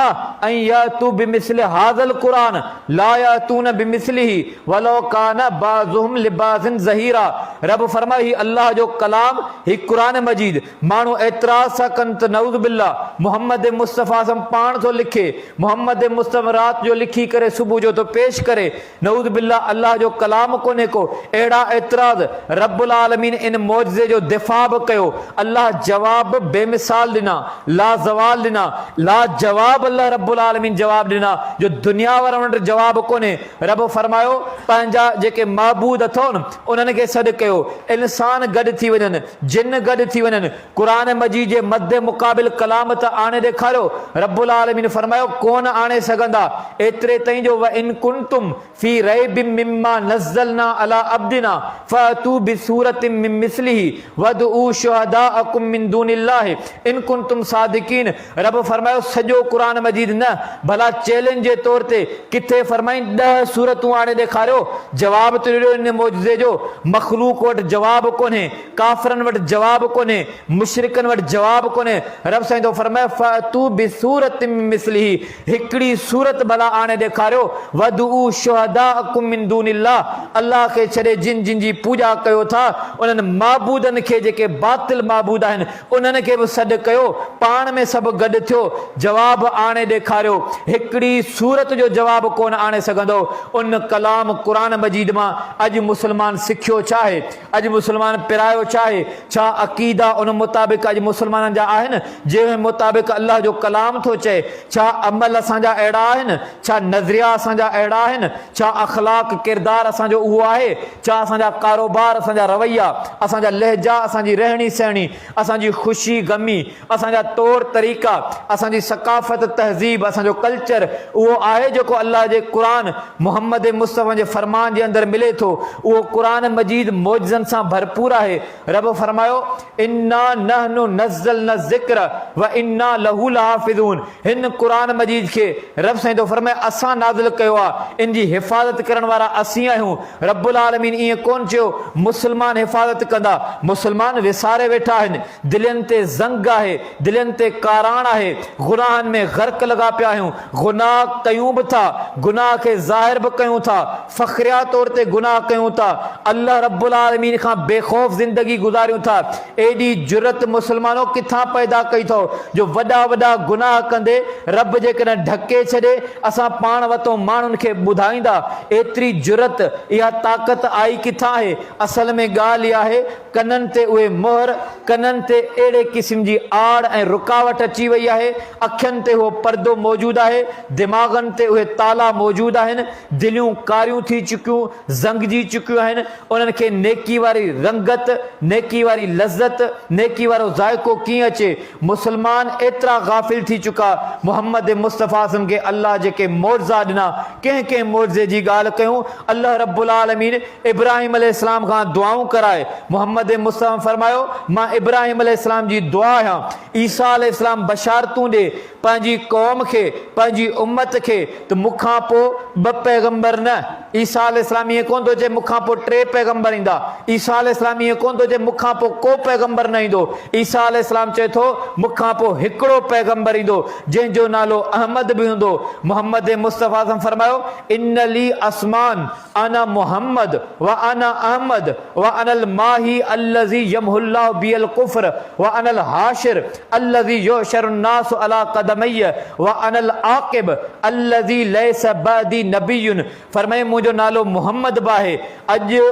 अन यातू बिमिस्लि हाज़ल क़ुरान ला यातून बिमिस्लिही वलो कान बाज़ुहुम लिबाज़िन ज़हीरा। रब फरमाए ही अल्लाह जो कलाम, ही क़ुरान मजीद माण्हू एतराज़ सां कनि त नऊज़ बिल्लाह मोहम्मद मुस्तफ़ा सम पाण थो लिखे, मोहम्मद मुस्तफ़ा राति जो लिखी करे सुबुह जो तो पेश करे, नऊज़ बिल्लाह अल्लाह जो कलाम कोन्हे को। अहिड़ा एतराज़ रब्बुल आलमीन इन मौजज़े जो दिफ़ा बि कयो। अल्लाह जवाब बेमिसाल ॾिना, लाजवाल ॾिना, लाजवाब अल्लाह रब्बुल आलमीन जवाब ॾिना जो दुनिया वारनि वटि जवाब कोन्हे। रब फरमायो पंहिंजा जेके महबूद अथव न उन्हनि खे सॾु कयो, इंसान गॾु थी वञनि, जिन गॾु थी वञनि, क़ुरान मजीद जे मदे मुक़ाबिल कलाम त आणे ॾेखारियो। रब्बुल आलमीन फरमायो कोन आणे सघंदा, एतिरे ताईं जो व इन कुंतुम फी रैबिम मिम्मा नज़्ज़लना अला अब्दिना फ़अतू बिसूरतिम मिन मिस्लिही वदऊ शुहदाअकुम मिन दूनिल्लाहि इन कुंतुम सादिकीन। रब फरमायो सॼो क़ुरान मजीद न, भला चैलेंज जे तौर ते किथे फरमाई 10 सूरतूं आणे ॾेखारियो। जवाब त ॾियो इन मौजज़े जो। मख़लूक वटि जवाब कोन्हे, काफ़िरनि वटि जवाब कोन्हे, मुशरिकनि वटि जवाब कोन्हे। रब साईं थो फरमाए फ़अतू बिसूरतिम मिन मिस्लिही, हिकिड़ी सूरत भला आणे ॾेखारियो। वदऊ शुहदाअकुम मिन दूनिल्लाह, अल्लाह खे छॾे जिन जिन जी पूॼा कयो था उन्हनि माबूदनि खे जेके बातिल माबूद आहिनि उन्हनि खे बि सॾु कयो, पाण में सभु गॾु थियो, जवाब आणे ॾेखारियो। हिकिड़ी सूरत जो जवाब कोन आणे सघंदो। उन कलाम क़ुरान मजीद मां अॼु मुस्लमान सिखियो छा आहे, अॼु मुस्लमान पिरायो छा आहे, छा अक़ीदा उन मुताबिक़ अॼु मुस्लमाननि जा आहिनि जंहिं मुताबिक़ अल्लाह जो कलाम थो चए? छा अमल असांजा अहिड़ा आहिनि? छा नज़रिया असांजा अहिड़ा आहिनि? छा अख़लाक किरदार असांजो उहो आहे? छा असांजा कारोबार, असांजा रवैया, असांजा लहजा, असांजी रहणी सहणी, असांजी ख़ुशी गमी, असांजा तौर तरीक़ा, असांजी सकाफ़त तहज़ीब, असांजो कल्चर उहो आहे जेको अल्लाह जे क़ुरान मोहम्मद मुस्तफ़ा जे फ़रमान जे अंदरि मिले थो? उहो क़ुरान मजीद मौजज़नि सां भरपूर आहे। रब फरमायो इन्ना नहनु नज़्ज़लना ज़िक्र व इन्ना लहू लहाफ़िज़ून। हिन क़ुरान मजीद खे रब साईं थो फरमाए असां नाज़िल कयो आहे, इन जी हिफ़ाज़त करण वारा असीं आहियूं। रब्बुल आलमीन ईअं कोन चयो मुस्लमान हिफ़ाज़त कंदा, मुस्लमान विसारे वेठा आहिनि, दिलनि ते ज़ंग आहे, दिलनि ते काराण आहे, गुनाहनि में ग़र्क़ लॻा पिया आहियूं। गुनाह कयूं बि था, गुनाह खे ज़ाहिर बि कयूं था, फ़ख़्रिया तौर ते गुनाह कयूं था, अल्लाह रब्बुल आलमीन खां बेखौफ़ ज़िंदगी गुज़ारियूं था। एॾी जुरत मुस्लमानों किथां पैदा कई अथव जो वॾा वॾा गुनाह कंदे रब जेकॾहिं ढके छॾे असां पाण वतो माण्हुनि खे ॿुधाईंदा। एतिरी जुरत, इहा ताक़त आई किथां आहे? असल में ॻाल्हि इहा आहे, कननि ते उहे मोहर, कननि ते अहिड़े क़िस्म जी आड़ ऐं रुकावट अची वई आहे, अखियुनि ते उहो पर्दो मौजूदु आहे, दिमाग़नि ते उहे ताला मौजूदु आहिनि, दिलियूं कारियूं थी चुकियूं, ज़ंगजी चुकियूं आहिनि। उन्हनि खे नेकी वारी रंगत, नेकी वारी लज़त, नेकी वारो ज़ाइक़ो कीअं अचे? मुस्लमान एतिरा गाफ़िल थी चुका। मोहम्मद मुस्तफ़ा खे अल्लाह जेके मौज़ा ॾिना, कंहिं कंहिं मौज़े जी ॻाल्हि कयूं। अल्लाह रब्बुल आलमीन इब्राहिम अलैहिस्सलाम खां दुआऊं कराए, मोहम्मद मुस्तफ़ा फरमायो मां इब्राहिम अलैहिस्सलाम जी दुआ आहियां। ईसा अलैहिस्सलाम बशारतूं ॾे पंहिंजी क़ौम खे, पंहिंजी उम्मत खे, त मूंखां पोइ ॿ पैगंबर न। ईसा अलैहिस्सलाम ईअं कोन थो चए मूंखां पोइ 3 पैगंबर ईंदा। ईसा अलैहिस्सलाम ईअं कोन थो चए मूंखां पोइ को पैगंबर न ईंदो। ईसा अलैहिस्सलाम चए थो मूंखां पोइ हिकिड़ो पैगंबर ईंदो जंहिंजो नालो अहमद बि हूंदो। मोहम्मद मुस्तफ़ा फरमायो इन्नली अस्मान अना मोहम्मद व अना अहमद व अनल माही अल्लज़ी यमहुल्लाहु बियल कुफ्र व अनल हाशिर अल्लज़ी युशरुन नास अला क़दमैय व अनल आक़िब अल्लज़ी लैसा बादी नबियुन। फरमाए मुंहिंजो नालो मोहम्मद बि आहे। अॼु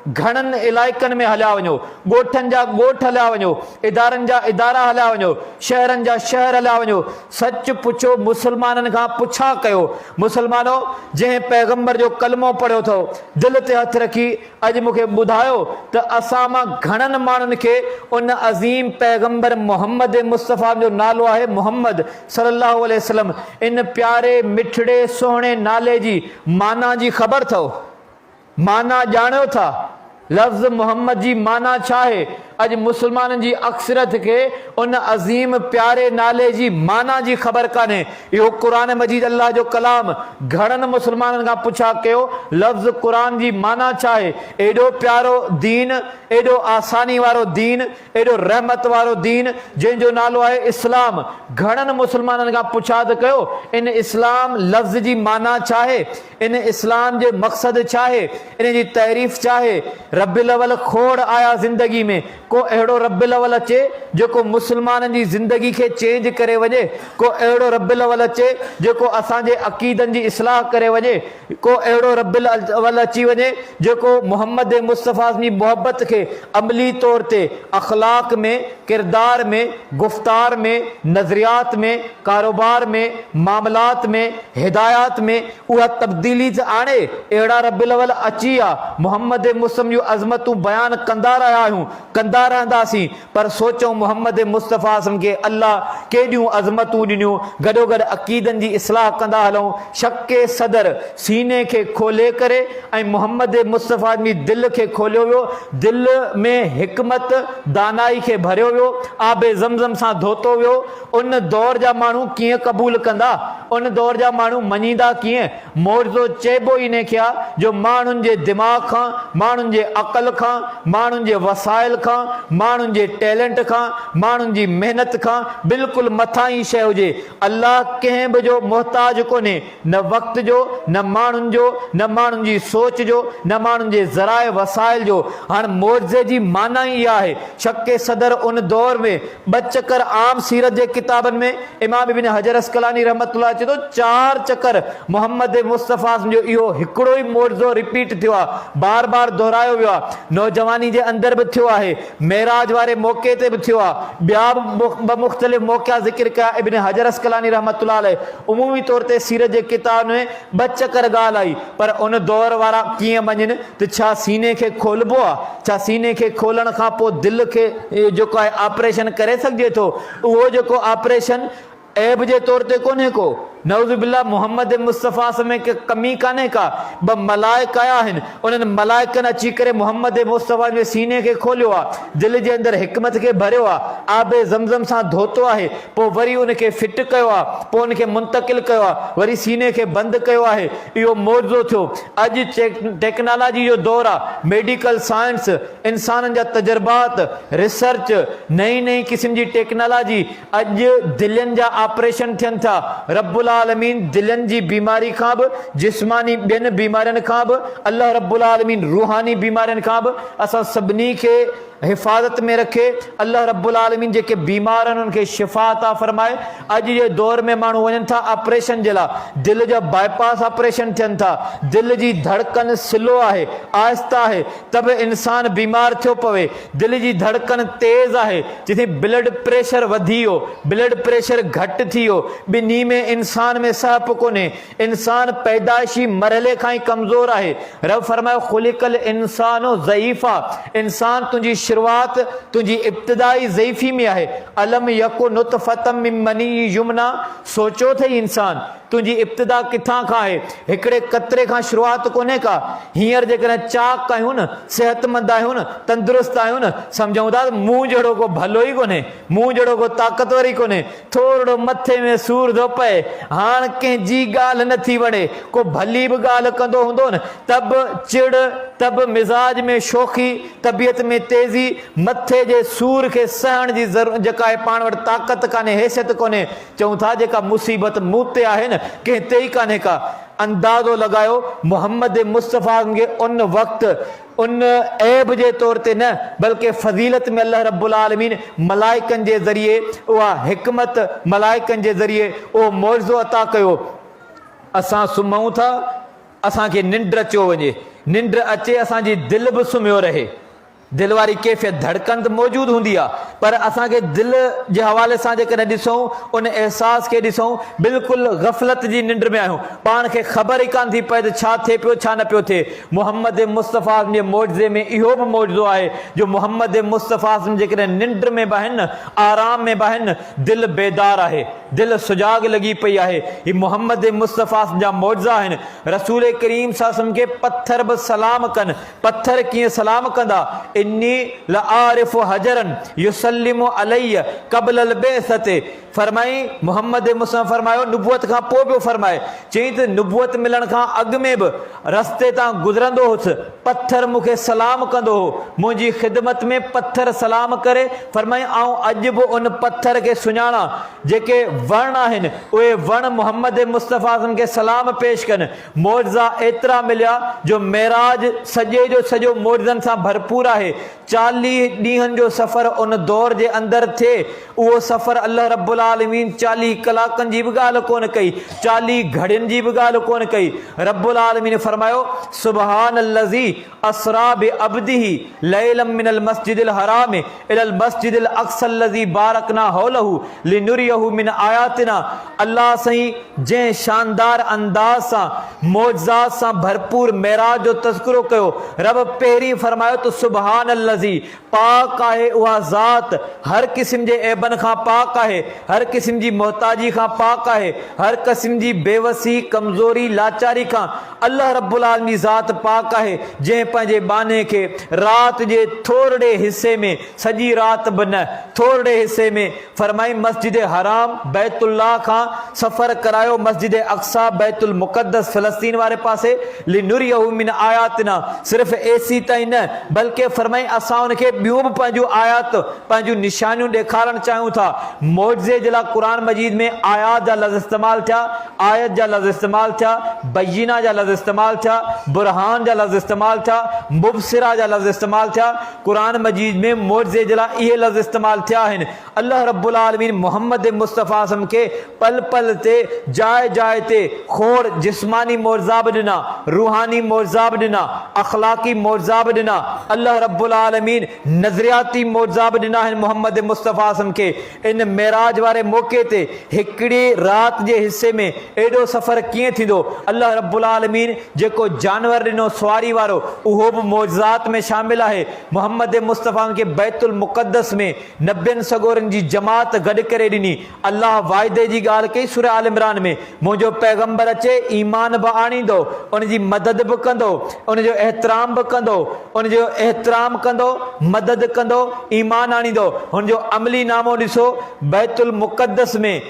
घणनि इलाइक़नि में हलिया वञो, ॻोठनि जा ॻोठ हलिया वञो, इदारनि जा इदारा हलिया वञो, शहरनि जा शहर हलिया वञो, सच पुछो, मुस्लमाननि खां पुछा कयो, मुस्लमानो जंहिं पैगंबर जो कलमो पढ़ियो अथव, दिलि ते हथु रखी अॼु मूंखे ॿुधायो त असां मां घणनि माण्हुनि खे उन अज़ीम पैगंबर मोहम्मद मुस्तफ़ा जो नालो आहे मोहम्मद सल्लल्लाहु अलैहि वसल्लम। इन प्यारे मिठड़े सुहिणे नाले जी माना जी ख़बर अथव? माना ॼाणियो था? लफ़्ज़ मोहम्मद जी माना छा आहे? अॼु मुस्लमाननि जी अक्सरत खे उन अज़ीम प्यारे नाले जी माना जी ख़बर कान्हे। इहो क़ुरान मजीद अल्लाह जो कलाम, घणनि मुस्लमाननि खां पुछा कयो लफ़्ज़ क़ुरान जी माना छा आहे? एॾो प्यारो दीन, एॾो आसानी वारो दीन, एॾो रहमत वारो दीन जंहिंजो नालो आहे इस्लाम। घणनि मुस्लमाननि खां पुछा त कयो इन इस्लाम लफ़्ज़ जी माना छा आहे? इन इस्लाम जे मक़सद छा आहे? इन जी तारीफ़ छा आहे? रब्बिल अव्वल खोड़ आया ज़िंदगी में, को अहिड़ो रब्बिल अव्वल अचे जेको मुस्लमाननि जी ज़िंदगी खे चेंज करे वञे, को अहिड़ो रब्बिल अव्वल अचे जेको असांजे अक़ीदनि जी इस्लाह करे वञे, को अहिड़ो रब्बिल अव्वल अची वञे जेको मोहम्मद मुस्तफ़ा जी मोहब्बत खे अमली तौर ते अख़लाक में, किरदार में, गुफ़्तार में, नज़रियात में, कारोबार में, मामलात में, हिदायत में उहा तब्दीली आणे। अहिड़ा रब्बिल अव्वल अची आहे। मोहम्मद मुस्तफ़ा जूं अज़मतूं बयान कंदा रहिया आहियूं, कंदा रहंदासीं, पर सोचो मोहम्मद मुस्तफ़ा खे अल्लाह केॾियूं अज़मतूं ॾिनियूं। गॾोगॾु अक़ीदनि जी इस्लाह कंदा हलूं, शके सदर सीने खे खोले करे ऐं मोहम्मद मुस्तफ़ा जी दिलि खे खोलियो वियो। दिलि में हिकमत दानाई खे भरियो वियो, आबे ज़मज़म सां धोतो वियो। उन दौर जा माण्हू कीअं क़बूल कंदा? उन दौर जा माण्हू मञींदा कीअं? मौज़ो चइबो ई इन खे आहे जो माण्हुनि जे दिमाग़ खां, माण्हुनि जे अक़ल खां, माण्हुनि जे वसाइल खां, माण्हुनि जे टैलेंट खां, माण्हुनि जी महिनत खां बिल्कुलु मथां ई शइ हुजे। अल्लाह कंहिं बि जो मुहताज कोन्हे, न वक़्त जो, न माण्हुनि जो, न माण्हुनि जी सोच जो, न माण्हुनि जे ज़राए वसाइल जो। हाणे मौज़े जी माना ई इहा आहे। शके सदर उन दौर में 2 चकर आम सीरत जे किताबनि में इमाम इब्न हजर अस्क़लानी रहमतुल्लाह चए थो 4 चकर मोहम्मद मुस्तफ़ा जो इहो हिकिड़ो ई मौज़ो रिपीट थियो आहे, बार बार दोहरायो वियो आहे। नौजवानी जे अंदरि बि थियो आहे, मेराज वारे मौक़े ते बि थियो आहे, ॿिया बि मुख़्तलिफ़ मौक़ा ज़िक्र कया इब्न हजर अस्क़लानी रहमतुल्लाह अलैह। उमूमी तौर ते सीरत जे किताब में 2 चकर ॻाल्हि आई, पर उन दौर वारा कीअं मञनि त छा सीने खे खोलबो आहे? छा सीने खे खोलण खां पोइ दिलि खे जेको आहे ऑपरेशन करे सघिजे थो? उहो जेको ऑपरेशन ऐब जे तौर ते कोन्हे को, नऊज़ुबिल्लाह मोहम्मद मुस्तफ़ा में के कमी काने का ब मलाइक आया आहिनि उन्हनि मलाइकनि अची करे मोहम्मद मुस्तफ़ा जे सीने के खोलियो आहे दिलि जे अंदरि हिकमत के भरियो आहे आबे ज़मज़म सां धोतो आहे पोइ वरी उनखे फिट कयो आहे पोइ उनखे मुंतकिल कयो आहे वरी सीने के बंदि कयो आहे इहो मौजो थियो अॼु टेक्नोलॉजी जो दौर आहे मेडिकल साइंस इंसाननि जा तजुर्बात रिसर्च नई नई क़िस्म जी टेक्नोलॉजी अॼु दिलनि जा ऑपरेशन थियनि था रब्बुल आलमीन दिलनि जी बीमारी खां बि जिस्मानी ॿियनि बीमारियुनि खां बि अल्लाह रब्बुल आलमीन रूहानी बीमारियुनि खां बि असां सभिनी खे हिफ़ाज़त में रखे अल्लाह रब्बुल आलमीन जेके बीमार आहिनि उनखे शिफ़ा अता फरमाए अॼु जे दौर में माण्हू वञनि था ऑपरेशन जे लाइ दिलि जा बाईपास ऑपरेशन थियनि था दिलि जी धड़कन स्लो आहे आहिस्ता आहे त बि इंसान बीमार थियो पवे दिलि जी धड़कन तेज़ आहे जिथे ब्लड प्रेशर वधी वियो ब्लड प्रेशर घटि थी वियो ॿिन्ही में इंसान में सहप कोन्हे इंसान पैदाइशी मरहले खां ई कमज़ोर आहे रब फरमायो खुलिकल इंसानो ज़ईफ़ा इंसान तुंहिंजी शुरुआत तुझी इब्तिदाई ज़ईफ़ी में आहे अलम यको नुतफ़तम मिन मनी युमना सोचो थे इंसान तुझी इब्तिदा किथां खां आहे हिकिड़े कतरे खां शुरुआत कोन्हे का हींअर जेकॾहिं चाक आहियूं न सेहतमंद आहियूं न तंदुरुस्त आहियूं न सम्झूं था मूं जहिड़ो को भलो ई कोन्हे मूं जहिड़ो को ताक़तवर ई कोन्हे थोरो मथे में सूर थो पए हाणे कंहिंजी ॻाल्हि नथी वणे को भली बि ॻाल्हि कंदो हूंदो न त बि चिड़ त बि मिज़ाज में शोखी तबियत में तेज़ी मथे जे सूर खे सहण जी ज़रूरत जेका आहे पाण वटि ताक़त कान्हे हैसियत कोन्हे चऊं था जेका मुसीबत मूं ते आहे न कंहिं ते ई कान्हे का अंदाज़ो लगायो मोहम्मद मुस्तफ़ा खे उन वक़्तु उन ऐब जे तौर ते न बल्कि फज़ीलत में अल्लाह रब्बुल आलमीन मलाइकनि जे ज़रिए उहा हिकमत मलाइकनि जे ज़रिए उहो मौज़ो अता कयो असां सुम्हूं था असांखे निंड अचो वञे निंड अचे असांजी दिलि बि सुम्हियो रहे दिल वारी कैफ़ियत धड़कन तो मौजूद होंगी पर असांखे दिल के हवाले से जेकॾहिं ॾिसूं उन एहसास के ॾिसूं बिल्कुल गफ़लत जी निंड में आहियूं पान खे ख़बर ही कान थी पए छा थिए पियो छा न पियो थिए मोहम्मद मुस्तफ़ा जे मौजज़े में इहो भी मौजो आहे जो मोहम्मद मुस्तफ़ा जेकॾहिं निंड में बि आहिनि आराम में बि आहिनि दिल बेदार आहे दिल सुजाग लगी पई आहे ही मोहम्मद मुस्तफ़ा जा मौजज़ा आहिनि रसूल करीम सल्लल्लाहु के पत्थर भी सलाम कन पत्थर किए सलाम कंदा इन्नी लआरिफ हजरन युसल्लिमु अलैया क़ब्ल बेसते फरमाई मोहम्मद मुस्तफ़ा फरमायो नुबुवत का पोइ पियो फरमाए चई त नुबुवत मिलण खां अॻु में बि रस्ते तां गुज़रंदो हुउसि पत्थर मूंखे सलाम कंदो हो मुंहिंजी ख़िदमत में पत्थर सलाम करे फरमाई आऊं अॼु बि उन पत्थर खे सुञाणा जेके वण आहिनि उहे वण मोहम्मद मुस्तफ़ा खे सलाम पेश कनि मौजज़ा एतिरा मिलिया जो मेराज सॼे जो सॼो मौजज़नि सां भरपूर आहे 40 ॾींहंनि जो सफ़र उन दौर जे अंदरि थिए उहो सफ़र अल्लाह रब्बुल आलमीन 40 कलाकनि जी बि ॻाल्हि कोन कई 40 घड़ियुनि जी बि ॻाल्हि कोन कई रब्बुल आलमीन फरमायो सुबहानल्लज़ी असरा बिअब्दिही लैलम मिनल मस्जिदिल हराम इलल मस्जिदिल अक़सल्लज़ी बारकना हौलहू लिनुरियहू मिन आयातिना अल्लाह सही जंहिं शानदार अंदाज़ सां मौजज़ात सां भरपूर मेराज जो तज़किरो कयो रब पहिरीं फरमायो त सुबहानल्लज़ी पाक आहे उहा ज़ात हर क़िस्म जे ऐबन खां पाक आहे हर क़िस्म जी मोहताजी खां पाक आहे हर क़िस्म जी बेवसी कमज़ोरी लाचारी खां अल्लाह रब्बुल आलमीन ज़ात पाक आहे जंहिं पंहिंजे बाने खे रात जे थोरे हिस्से में सॼी रात बि न थोरे हिस्से में फरमाई मस्जिद हराम बैतुल्लाह खां सफ़र करायो मस्जिद अक्सा बैतुल मुक़द्दस फ़लस्तीन वारे पासे लिनुरियहू मिन आयातिना सिर्फ़ एसी ताईं न बल्कि फरमाई असां उनखे ॿियूं बि पंहिंजूं आयात पंहिंजूं निशानियूं ॾेखारणु चाहियूं था मौजज़े जे लाइ क़ुर मजीद में आयात जा लफ़्ज़ इस्तेमालु थिया आयत जा लफ़्ज़ इस्तेमालु थिया बय्यिना जा लफ़्ज़ इस्तेमालु थिया बुरहान जा लफ़्ज़ इस्तेमालु थिया मुबसिरा जा लफ़्ज़ इस्तेमालु थिया क़ुर मजीद में मौजज़े जे लाइ इहे लफ़्ज़ इस्तेमालु थिया आहिनि अल्लाह रब्बुल आलमीन मोहम्मद मुस्तफ़ा खे पल पल ते जाए जाए ते खोड़ जिस्मानी मौजज़ा बि ॾिना रूहानी मौजज़ा बि ॾिना अख़लाक़ी मौजज़ा बि ॾिना अल्लाह रब्बुल आलमीन नज़रियाती मौजज़ा बि ॾिना आहिनि मोहम्मद मुस्तफ़ा खे इन मेराज वारे मौक़े ते हिकिड़ी रात जे हिस्से में एॾो सफ़र कीअं थींदो अल्लाह रब्बुल आलमीन जेको जानवर ॾिनो सवारी वारो उहो बि मौजज़ात में शामिल आहे मोहम्मद मुस्तफ़ा खे बैतुल मुक़द्दस में 90 सगोरनि जी जमात गॾु करे ॾिनी अल्लाह अल्लाह वाइदे जी गाल कई सूरह आल इमरान में, मुझो पैगंबर अचे ईमान बि आणींदो, उन जी मदद बि कंदो, उन जो एहतराम बि कंदो, उन जो एहतराम कंदो, मदद कंदो, ईमान आणींदो। हुन जो अमली नामो ॾिसो, बैतुल मुक़द्दस में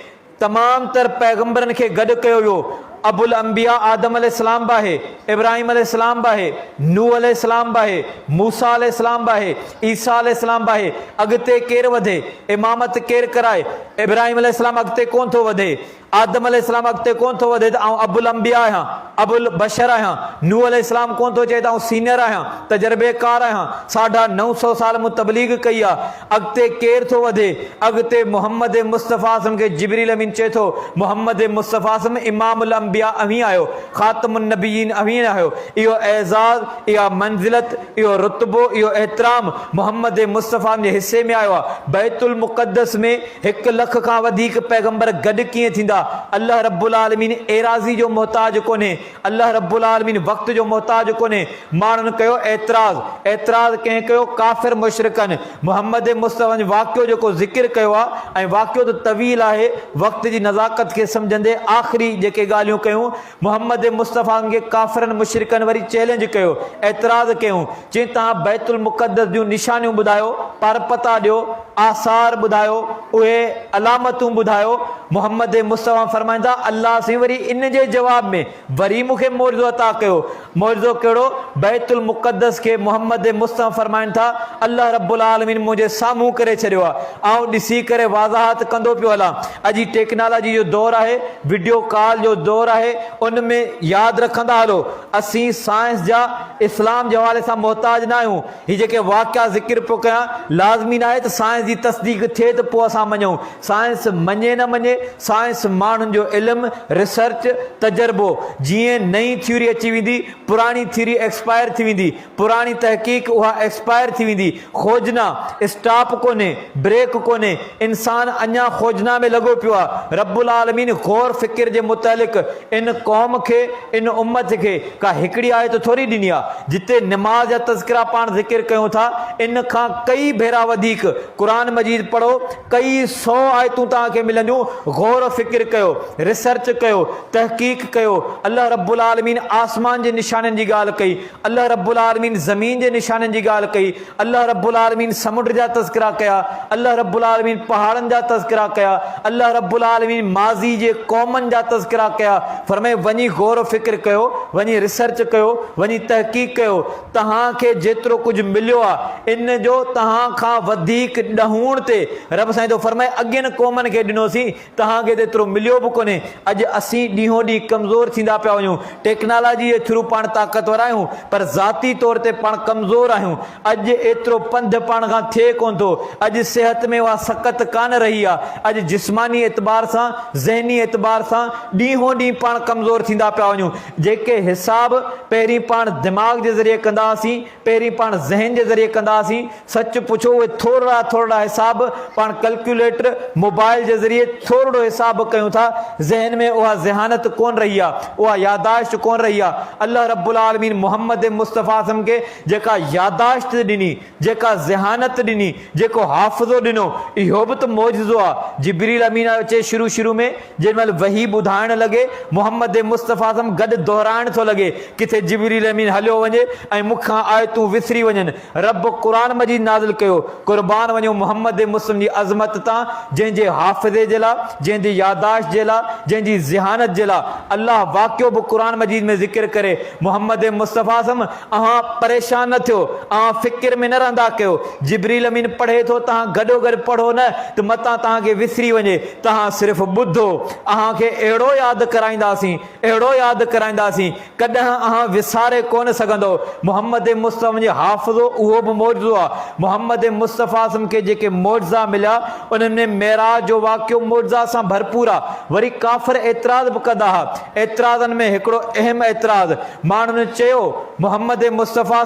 तमाम तर पैगंबरनि खे गॾु कयो वियो। अबुल अंबिया आदम अलैहिस्सलाम बि आहे, इब्राहिम अलैहिस्सलाम बि आहे, नूह अलैहिस्सलाम बि आहे, मूसा अलैहिस्सलाम बि आहे, ईसा अलैहिस्सलाम बि आहे। अॻिते केरु वधे, इमामत केरु कराए? इब्राहिम अलैहिस्सलाम अॻिते कोन थो वधे, आदम अलैहिस्सलाम अॻिते कोन थो वधे त आउं अबुल अंबिया आहियां, अबुल बशर आहियां। नूह अलैहिस्सलाम कोन थो चए त आउं सीनियर आहियां, तजर्बेकार आहियां, 950 साल मूं तबलीग कई आहे। अॻिते केरु थो वधे? अॻिते मुहम्मद मुस्तफ़ा खे जिब्रील अमीन चए थो, मुहम्मद मुस्तफ़ा इमामुल अंबिया अवी आयो, ख़ातमुन नबिय्यीन अवी आयो। इहो एज़ाज़, इहा मंज़िलत, इहो रुतबो, इहो एहतराम मुहम्मद मुस्तफ़ा जे हिस्से में आयो आहे। बैतुल मुक़द्दस में 1 लख खां वधीक पैगंबर गॾु कीअं थींदा? अल्लाह रब्बुल आलमीन एराज़ी जो मोहताज कोन्हे, अल्लाह रब्बुल आलमीन वक़्त जो मोहताज कोन्हे। माण्हुनि कयो एतराज़ कंहिं कयो? काफ़िर मुशरिकनि। मुहम्मद मुस्तफ़ा जो वाक़ियो जेको ज़िक्र कयो आहे, ऐं वाक़ियो त तवील आहे, वक़्त जी नज़ाकत खे सम्झंदे आख़िरी जेके ॻाल्हियूं कयूं, मुहम्मद मुस्तफ़ा खे काफ़िरनि मुशरिकनि वरी चैलेंज कयो, एतराज़ कयूं, चई तव्हां बैतुल मुक़द्दस जूं निशानियूं ॿुधायो, परपता ॾियो, आसार ॿुधायो, उहे अलामतूं ॿुधायो। मुहम्मद मुस्तफ़ा फरमाईंदा, अल्लाह से वरी इन जे जवाब में वरी मूंखे मौजो अता कयो। मौजो कहिड़ो? बैतुल मुक़द्दस खे मुहम्मद मुस्तफ़ा फरमाइनि था, अल्लाह रब्बुल आलमीन मुंहिंजे साम्हूं करे छॾियो आहे, आउं ॾिसी करे वाज़ाहत कंदो पियो हलां। अॼु टेक्नोलॉजी जो दौरु आहे, वीडियो कॉल जो दौरु आहे, उन में यादि रखंदा हलो, असीं साइंस जा इस्लाम जे हवाले सां मोहताज न आहियूं। हीअ जेके वाक़िया ज़िक्र पियो कयां, लाज़मी न आहे त साइंस जी तस्दीक थिए त पोइ असां मञूं। साइंस मञे न मञे, साइंस माण्हुनि जो इल्मु, रिसर्च, तजर्बो। जीअं नई थ्योरी अची वेंदी, पुराणी थ्योरी एक्सपायर थी वेंदी, पुराणी तहक़ीक़ उहा एक्सपायर थी वेंदी। खोजना स्टॉप कोन्हे, ब्रेक कोन्हे, इंसान अञा खोजना में लॻो पियो आहे। रब्बुल आलमीन गौर फ़िक्र जे मुतालिक़ इन क़ौम खे, इन उम्मत खे का हिकिड़ी आयत थोरी ॾिनी आहे। जिते नमाज़ जा तज़किरा पाण ज़िक्र कयूं था, इन खां कई भेरा वधीक क़ुरान मजीद पढ़ो, कई 100 आयतूं तव्हांखे मिलंदियूं। गौर फ़िक्र कयो, रिसर्च कयो, तहक़ीक़ कयो। अल्लाह रब्बुल आलमीन आसमान जे निशाननि जी ॻाल्हि कई, अल्लाह रब्बुल आलमीन ज़मीन जे निशाननि जी ॻाल्हि कई, अल्लाह रब्बुल आलमीन समुंड जा तज़किरा कया, अल्लाह रब्बुल आलमीन पहाड़नि जा तज़किरा कया, अल्लाह रब्बुल आलमीन माज़ी जे क़ौमनि जा तज़किरा कया। फरमाए वञी गौर फ़िक्र कयो, वञी रिसर्च कयो, वञी तहक़ीक़ कयो। तव्हांखे जेतिरो कुझु मिलियो आहे, इन जो तव्हां खां वधीक ॾहूण ते रब साईं थो फरमाए अॻियनि क़ौमनि खे ॾिनोसीं, तव्हांखे त एतिरो मिलियो बि कोन्हे। अॼु असीं ॾींहों ॾींहुं कमज़ोर थींदा पिया वञूं। टेक्नोलॉजी जे थ्रू पाण ताक़तवर आहियूं, पर ज़ाती तौर ते पाण कमज़ोर आहियूं। अॼु एतिरो पंध पाण खां थिए कोन थो। अॼु सिहत में उहा सकत कान रही आहे। अॼु जिस्मानी एतबार सां, ज़हनी एतबार सां ॾींहों ॾींहुं पाण कमज़ोर थींदा पिया वञूं। जेके हिसाब पहिरीं पाण दिमाग़ जे ज़रिए कंदा हुआसीं, पहिरीं पाण ज़हन जे ज़रिए कंदा हुआसीं, सच पुछो उहे थोरा हिसाब पाण कैलकुलेटर मोबाइल जे ज़रिए थोरो हिसाब कयूं था। ज़हन में उहा ज़हानत कोन रही आहे, उहा यादाश्त कोन रही आहे। अल्लाह रब्बुल आलमीन मुहम्मद मुस्तफ़ा खे जेका यादाश्त ॾिनी, जेका ज़हानत ॾिनी, जेको हाफ़िज़ो ॾिनो, इहो बि त मौजज़ो आहे। जिब्रील अमीन अचे शुरू में जेॾी महिल वही ॿुधाइण लॻे, मुहम्मद मुस्तफ़ा गॾु दोहराइण थो लॻे, किथे जिब्रील अमीन हलियो वञे ऐं मूंखां आयतूं विसरी वञनि। रब क़ुरान मजीद नाज़िल कयो, क़ुर्बान वञो मुहम्मद मुस्तफ़ा जी अज़मत तां, जंहिंजे हाफ़िज़े जे लाइ, जंहिंजी यादाश्त जे लाइ, जंहिंजी ज़हानत जे लाइ। अल्लाह वाक़ियो बि क़ुरान मजीद में ज़िक्र करे, मुहम्मद मुस्तफ़ा अहां परेशान न थियो, अहां फ़िक्र में न रहंदा कयो। जिब्रील अमीन पढ़े थो, तव्हां गॾो पढ़ो न त मतां तव्हांखे विसरी वञे। तव्हां सिर्फ़ु ॿुधो, अहांखे अहिड़ो यादि कराईंदासीं, अहिड़ो यादि कराईंदासीं, कॾहिं अहां विसारे कोन सघंदो। मुहम्मद मुस्तफ़ा जो हाफ़िज़ो उहो बि मौजज़ो आहे। मुहम्मद मुस्तफ़ा खे जेके मौजज़ा मिलिया, उन्हनि में मेराज जो वाक़ियो मौजज़ा सां भरपूर आहे। वरी काफ़िर एतिराज़ बि कंदा हुआ। एतिराज़नि में हिकिड़ो अहम एतिराज़, माण्हुनि चयो मुहम्मद मुस्तफ़ा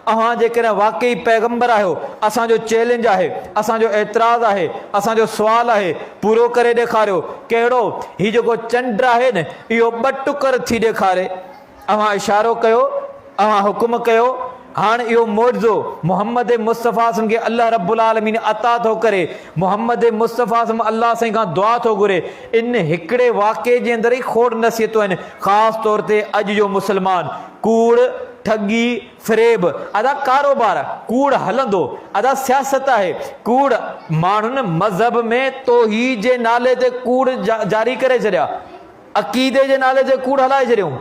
अहां जेकॾहिं वाक़ई पैगंबर आहियो, असांजो चैलेंज आहे, असांजो एतिराज़ आहे, असांजो सुवाल आहे, पूरो करे ॾेखारियो। कहिड़ो? हीउ जेको चंड आहे न, इहो 2 टुकर थी ॾेखारे। अवां इशारो कयो, अवां हुकुम कयो, हाणे इहो मौजो मोहम्मद मुस्तफ़ा खे अल्लाह रब्बुल आलमीन अता थो करे, मोहम्मद मुस्तफ़ा अल्लाह साईं खां दुआ थो घुरे। इन हिकिड़े वाक़े जे अंदरि ई खोड़ नसीहतूं आहिनि, ख़ासि तौर ते अॼु जो मुस्लमान। कूड़, ठगी, फ़रेब अदा कारोबार, कूड़ हलंदो, अदा सियासत आहे। कूड़ माण्हुनि मज़हब में तौहीद जे नाले ते कूड़ जारी करे छॾिया, अक़ीदे जे नाले ते कूड़ हलाए छॾियूं,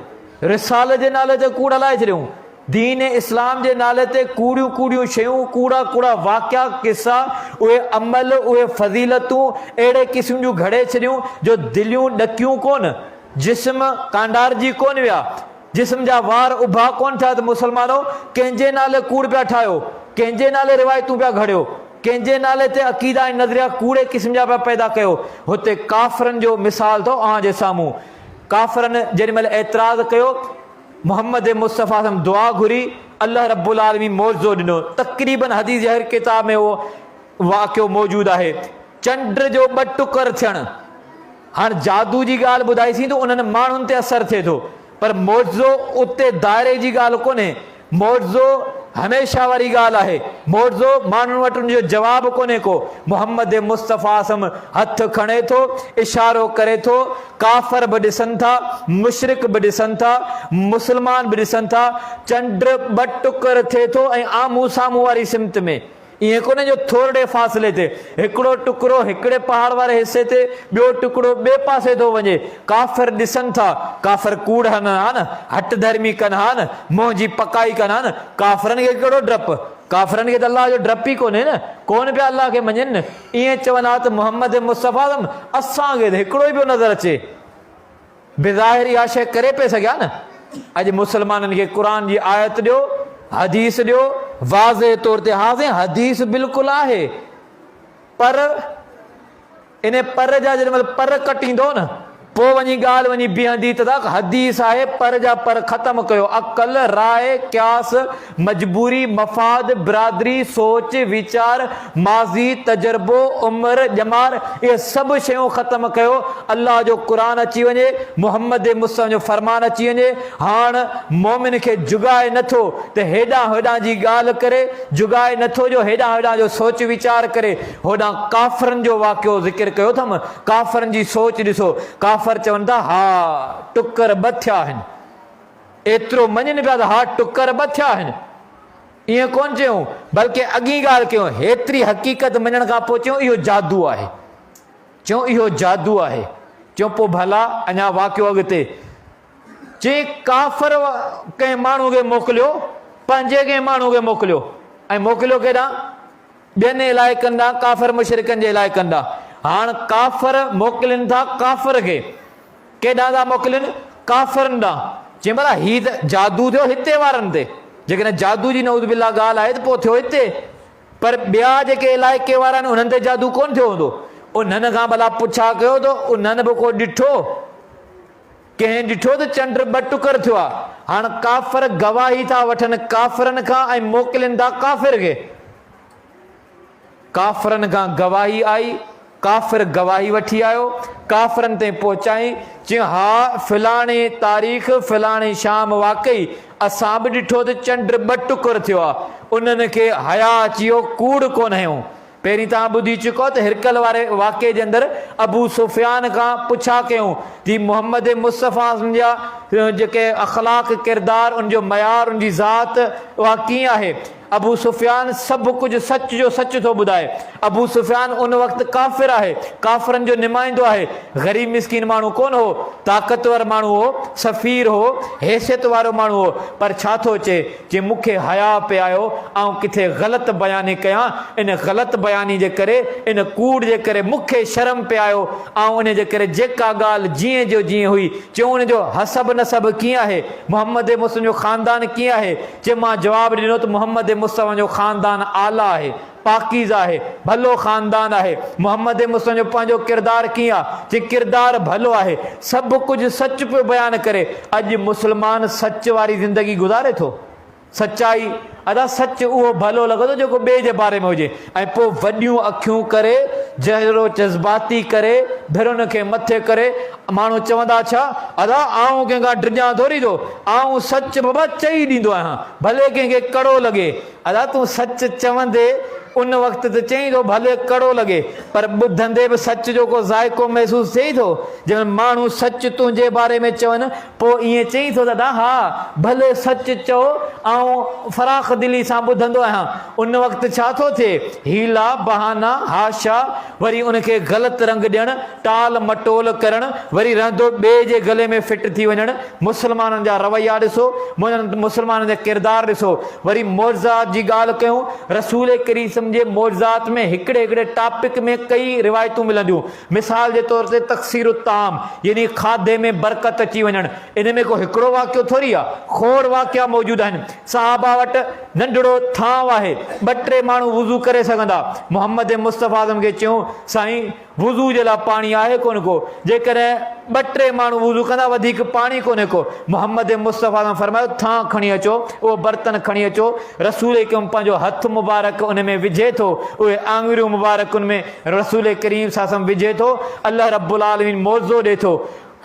रिसाले जे नाले ते कूड़ हलाए छॾियूं, दीन इस्लाम जे नाले ते कूड़ियूं कूड़ियूं शयूं, कूड़ा कूड़ा वाक़िया, किसा, उहे अमल, उहे फज़ीलतूं अहिड़े क़िस्म जूं घड़े छॾियूं जो दिलियूं ॾकियूं कोन, जिस्म कांडारजी कोन विया, जिस्म जा वार उभा कोन थिया। त मुस्लमानो कंहिंजे नाले कूड़ पिया ठाहियो, कंहिंजे नाले रिवायतूं पिया घड़ियो, कंहिंजे नाले ते अक़ीदा ऐं नज़रिया कूड़े क़िस्म जा पिया पैदा कयो। हुते काफ़रनि जो मिसाल थो अव्हां जे साम्हूं। काफ़रनि जेॾी महिल एतिराज़ कयो, मोहम्मद मुस्तफ़ा दुआ घुरी, अल्लाह रब्बुल आलमीन मौजो ॾिनो। तक़रीबन हदीस जे हर किताब में उहो वाक़ियो मौजूदु आहे। चंड जो 2 टुकर थियणु, हाणे जादू जी ॻाल्हि ॿुधाईसीं त उन्हनि माण्हुनि ते असरु थिए थो, पर मौजो उते दायरे जी ॻाल्हि कोन्हे। मौजो हमेशह वारी ॻाल्हि आहे। मौजो माण्हुनि वटि उनजो जवाबु कोन्हे को। मोहम्मद मुस्तफ़ा हथ खणे थो, इशारो करे थो, काफ़र बि ॾिसनि था, मुशरिक बि ॾिसनि था, मुस्लमान बि ॾिसनि था। चंड 2 टुकर थिए थो ऐं आम्हूं साम्हूं वारी सिमत में, ईअं कोन्हे जो थोरे फ़ासिले ते, हिकिड़ो टुकड़ो हिकिड़े पहाड़ वारे हिसे ते, ॿियो टुकड़ो ॿिए पासे थो वञे। काफ़िर ॾिसनि था, काफ़िर कूड़ हन हा न, हट धर्मी कनि हा न, मोह जी पकाई कनि हा न। काफ़िरनि खे कहिड़ो डपु, काफ़िरनि खे त अलाह जो डपु ई कोन्हे न, कोन पिया अलाह खे मञनि न। ईअं चवनि हा त मोहम्मद मुस्तफ़ा असांखे त हिकिड़ो ई पियो नज़र अचे, बेज़ाहिर इहा शइ करे पिए सघिया न। अॼु मुस्लमाननि खे क़ुर जी आयत ॾियो, हदीस ॾियो, वाज़े तौर ते हाज़े हदीस बिल्कुलु आहे, पर इन पर जा जेॾी महिल पर कटींदो न, पोइ वञी ॻाल्हि वञी बीहंदी त हदीस आहे, पर जा पर ख़तमु कयो। अक़ल, राय, क्यास, मजबूरी, मफ़ाद, बिरादरी, सोच, वीचार, माज़ी, तजर्बो, उमिरि, ॼमार, इहे सभु शयूं ख़तमु कयो। अल्लाह जो क़ुर अची वञे, मोहम्मद मुस्तफ़ा जो फ़रमान अची वञे। हाणे मोमिन खे जुगाए नथो त हेॾां होॾां जी ॻाल्हि करे, जुगाए नथो जो हेॾां होॾां जो सोच वीचार करे। होॾां काफ़रनि जो वाक़ियो ज़िक्र कयो अथमि, काफ़रनि जी सोच ॾिसो। काफ़र चवनि था हा टुकर 2 थिया आहिनि, एतिरो मञनि पिया त हा टुकर 2 थिया आहिनि। ईअं कोन चयूं, बल्कि अॻी ॻाल्हि कयूं, हेतिरी हक़ीक़त मञण खां पोइ चयूं इहो जादू आहे, चयूं इहो जादू आहे। चयूं पोइ भला अञा वाक़ियो अॻिते चई, काफ़र कंहिं माण्हू खे मोकिलियो, पंहिंजे कंहिं माण्हू खे मोकिलियो, ऐं मोकिलियो केॾां, ॿियनि इलाइक़नि ॾांहुं, काफ़िर मुशरिकनि जे इलाइक़नि ॾांहुं। हाणे काफ़िर मोकिलिनि था काफ़िर खे, केॾां था मोकिलिनि, काफ़िरनि ॾांहुं। चई भला हीउ त जादू थियो हिते वारनि ते, जेकॾहिं जादू जी नऊज़ बिल्लाह ॻाल्हि आहे त पोइ थियो हिते, पर ॿिया जेके इलाइक़े वारा आहिनि उन्हनि ते जादू कोन थियो हूंदो। उन्हनि खां भला पुछा कयो त उन्हनि बि को ॾिठो, कंहिं ॾिठो त चंड 2 टुकर थियो आहे। हाणे काफ़िर गवाही था वठनि काफ़िरनि खां ऐं मोकिलिनि था काफ़िर खे। काफ़िरनि खां गवाही आई, काफ़िर गवाही वठी आयो, काफ़िरनि ताईं पहुचाई, चयूं हा फलाणे तारीख़ फलाणे शाम वाकई असां बि ॾिठो त चंड 2 टुकर थियो आहे। उन्हनि खे हया अची वियो, कूड़ कोन हयूं। पहिरीं तव्हां ॿुधी चुको त हिरकल वारे वाक़े जे अंदरि अबू सुफ़ियान खां पुछा कयूं त मोहम्मद मुस्तफ़ा जा जेके अख़लाक किरदार, उनजो मयार, उनजी ज़ात उहा कीअं आहे। अबू सुफ़ियान सभु कुझु सच जो सच थो ॿुधाए। अबू सुफ़ियान उन वक़्तु काफ़िर आहे, काफ़िरनि जो नुमाइंदो आहे, ग़रीब मिस्कीन माण्हू कोन हो, ताक़तवर माण्हू हो, सफ़ीर हो, हैसियत वारो माण्हू हो। पर छा थो चए कि मूंखे हया पे आयो, ऐं किथे ग़लति बयानी कयां, इन ग़लति बयानी जे करे, इन कूड़ जे करे मूंखे शर्म पे आयो, ऐं उन जे करे जेका ॻाल्हि जीअं जो जीअं हुई, चयूं उनजो हसब नसब कीअं आहे, मोहम्मद मुस्तफ़ा जो ख़ानदान कीअं आहे। चए मां जवाबु ॾिनो त मोहम्मद मुस्तफ़ा जो ख़ानदान आला आहे, पाकीज़ आहे, भलो ख़ानदान आहे। मोहम्मद मुस्तफ़ा जो पंहिंजो किरदार कीअं आहे, जे किरदार भलो आहे, सभु कुझु सच पियो बयानु करे। अॼु मुस्लमान सच वारी ज़िंदगी गुज़ारे थो, सच्चाई अदा सच उहो भलो लॻंदो जेको ॿिए जे बारे में हुजे। ऐं पोइ वॾियूं अखियूं करे जहिड़ो जज़्बाती करे भिरुनि खे मथे करे माण्हू चवंदा छा अदा आऊं कंहिंखां डिॼां थोरी थो, आऊं सच बाबा चई ॾींदो आहियां भले कंहिंखे कड़ो लॻे। अदा तूं सच चवंदे उन वक़्तु त चई थो भले कड़ो लॻे, पर ॿुधंदे बि सच जो को ज़ाइको महसूसु थिए थो। जंहिं माण्हू सच तुंहिंजे बारे में चवनि पोइ ईअं चई थो दादा हा भले सच चओ ऐं फ़राख़ दिली सां ॿुधंदो आहियां। उन वक़्तु छा थो थिए हीला बहाना हाशा वरी उनखे ग़लति रंग ॾियणु टाल मटोल करणु वरी रहंदो ॿिए जे गले में फिट थी वञणु। मुस्लमाननि जा रवैया ॾिसो, मुस्लमाननि जा किरदार ॾिसो। वरी मौज़ात जी ॻाल्हि कयूं, रसूल करीम जे मौज़ात में हिकिड़े टॉपिक में कई रिवायतूं मिलंदियूं। मिसाल जे तौर ते तक़सीरु ताम यानी खाधे में बरकत अची वञणु। इन में को हिकिड़ो वाक़ियो थोरी आहे, खोड़ वाक़िया मौजूदु आहिनि। सहाबा वटि नंढड़ो थांव आहे, 2-3 माण्हू वुज़ू करे सघंदा। मोहम्मद मुस्तफ़ा खे चयूं साईं वुज़ू जे लाइ पाणी आहे कोन को, जेकॾहिं 2-3 माण्हू वुज़ू कंदा वधीक पाणी कोन्हे को। मोहम्मद मुस्तफ़ा फरमायो थां खणी अचो, उहो बर्तन खणी अचो। रसूल करीम पंहिंजो हथ मुबारक उन में विझे थो, उहे आङुरियूं मुबारक उन में रसूल करीम सां विझे थो। अल्लाह रब्बुल आलमीन मौज़ो ॾिए थो।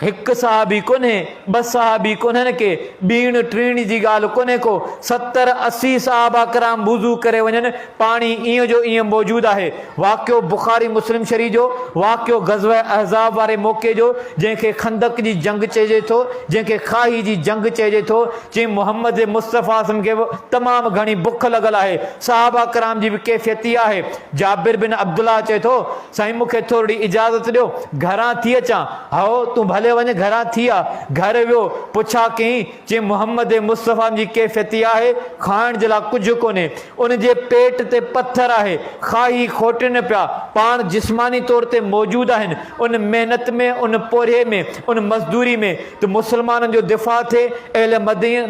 हिकु सहाबी कोन्हे, 2 सहाबी कोन्हनि के, ॿीण टीण जी ॻाल्हि कोन्हे को, 70-80 सहाबा कराम वुज़ू करे वञनि, पाणी ईअं जो ईअं मौजूदु आहे। वाक़ियो बुख़ारी मुस्लिम शरीफ़ जो वाक़ियो ग़ज़वा अहज़ाब वारे मौक़े जो, जंहिंखे खंदक जी जंग चइजे थो, जंहिंखे खाई जी जंग चइजे थो। चई मोहम्मद मुस्तफ़ा खे तमामु घणी बुख लॻल आहे। सहाबा कराम जी बि कैफ़ियत इहा आहे। जाबिर बिन अब्दुल्ला चए थो साईं मूंखे थोरी इजाज़त ॾियो घरां थी अचां। हाओ तूं भले वञ घरां थी आ, घर वियो पुछा कई चई मोहम्मद मुस्तफ़ा जी कैफ़ियत आहे खाइण जे लाइ कुझु कोन्हे, उन जे पेट ते पत्थर आहे, खाई खोटनि पिया, पाण जिस्मानी तौर ते मौजूदु आहिनि उन महिनत में, उन पोरे में, उन मज़दूरी में। त मुस्लमाननि जो दिफ़ा थिए, अहले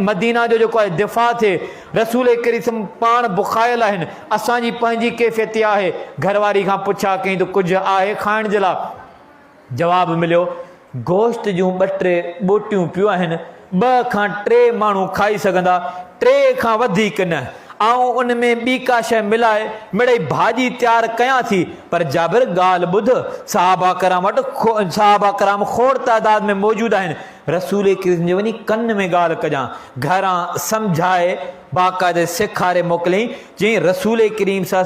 मदीना जो जेको आहे दिफ़ा थिए। रसूल करीम पाण बुखायल आहिनि, असांजी पंहिंजी कैफ़ियत आहे। घरवारी खां पुछा कई त कुझु आहे खाइण जे लाइ? जवाबु मिलियो गोश्त जूं 2-3 ॿोटियूं पियूं आहिनि, 2 खां 3 माण्हू खाई सघंदा, 3 खां वधीक न। ऐं उन में ॿी का शइ मिलाए मिड़ई भाॼी तयारु कयां थी। पर जाबिर ॻाल्हि ॿुध, सहाबा कराम वटि सहाबा कराम खोड़ तादाद में मौजूदु आहिनि। रसूल करीम जे वञी कन में ॻाल्हि कजां, घरां सम्झाए बाक़ाइदे सेखारे मोकिलियईं। चई रसूल करीम सां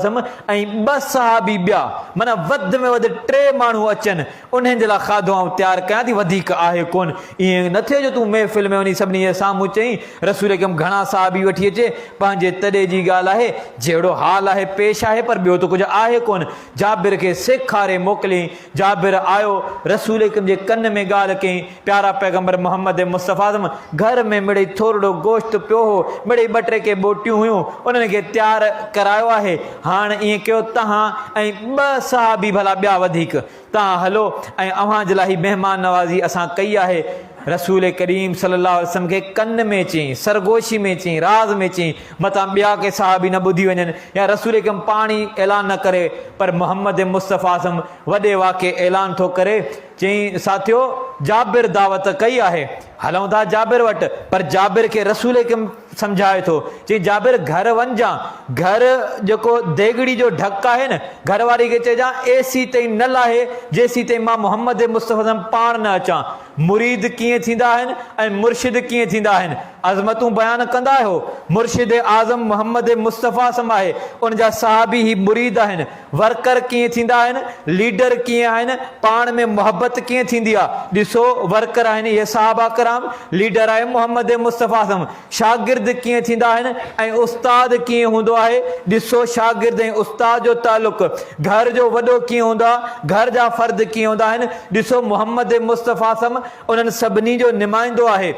ऐं 2 सहाबी ॿिया, माना वधि में वधि 3 माण्हू अचनि, उन्हनि जे लाइ खाधो आउं तयारु कयां थी, वधीक आहे कोन। ईअं न थियो जो तूं महफ़िल में वञी सभिनी जे साम्हूं चई रसूल करीम घणा सहाबी वठी अचे, पंहिंजे तॾे जी ॻाल्हि आहे, जहिड़ो हाल आहे पेश आहे, पर ॿियो त कुझु आहे कोन। जाबिर खे सेखारे मोकिलियईं। जाबिर आयो, रसूल करीम जे कन में ॻाल्हि कयईं। प्यारा पैगंबर मोहम्मद मुस्तफ़ा घर में मिड़ई थोरो गोश्त पियो हो, मिड़ई 2-3 के ॿोटियूं हुयूं, उन्हनि खे तयारु करायो आहे। हाणे ईअं कयो तव्हां ऐं 2 सहाबी भला ॿिया वधीक तव्हां हलो ऐं अव्हां जे लाइ ही महिमान नवाज़ी असां कई आहे। रसूल करीम सल्लल्लाहु अलैहि वसल्लम खे कन में चई, सरगोशी में चई, राज़ में चई, मतां ॿिया के सहाबी न ॿुधी वञनि या रसूल करीम पाणी ऐलान न करे। पर मोहम्मद मुस्तफ़ा वॾे वाक़े ऐलान थो करे। चई साथियो जाबिर दावत कई आहे, हलूं था जाबिर वटि। पर जाबिर खे रसूल करीम सम्झाए थो, चई जाबिर घर वञजां, घर जेको देगड़ी जो ढक आहे न, घर वारी खे चइजां एसी ताईं न लाहे जेसीं ताईं मां मोहम्मद मुस्तफ़ा पाण न अचां। मुरीद कीअं थींदा आहिनि ऐं मुर्शिद कीअं थींदा आहिनि, अज़मतूं बयानु कंदा आहियो। मुर्शिद आज़म मोहम्मद मुस्तफ़ा आहे, उन जा सहाबी ही मुरीद आहिनि। वर्कर कीअं थींदा आहिनि, लीडर कीअं आहिनि, पाण में मोहबत कीअं थींदी आहे। ॾिसो वर्कर आहिनि इहे सहाबा कराम, लीडर आहे मोहम्मद मुस्तफ़ा। शागिर्द कीअं थींदा आहिनि ऐं उस्ताद कीअं हूंदो आहे। ॾिसो शागिर्द ऐं उस्ताद जो तालुक़, घर जो वॾो कीअं हूंदो आहे, घर जा फ़र्द कीअं हूंदा आहिनि। ॾिसो मोहम्मद मुस्तफ़ा उन्हनि सभिनी जो नुमाइंदो आहे,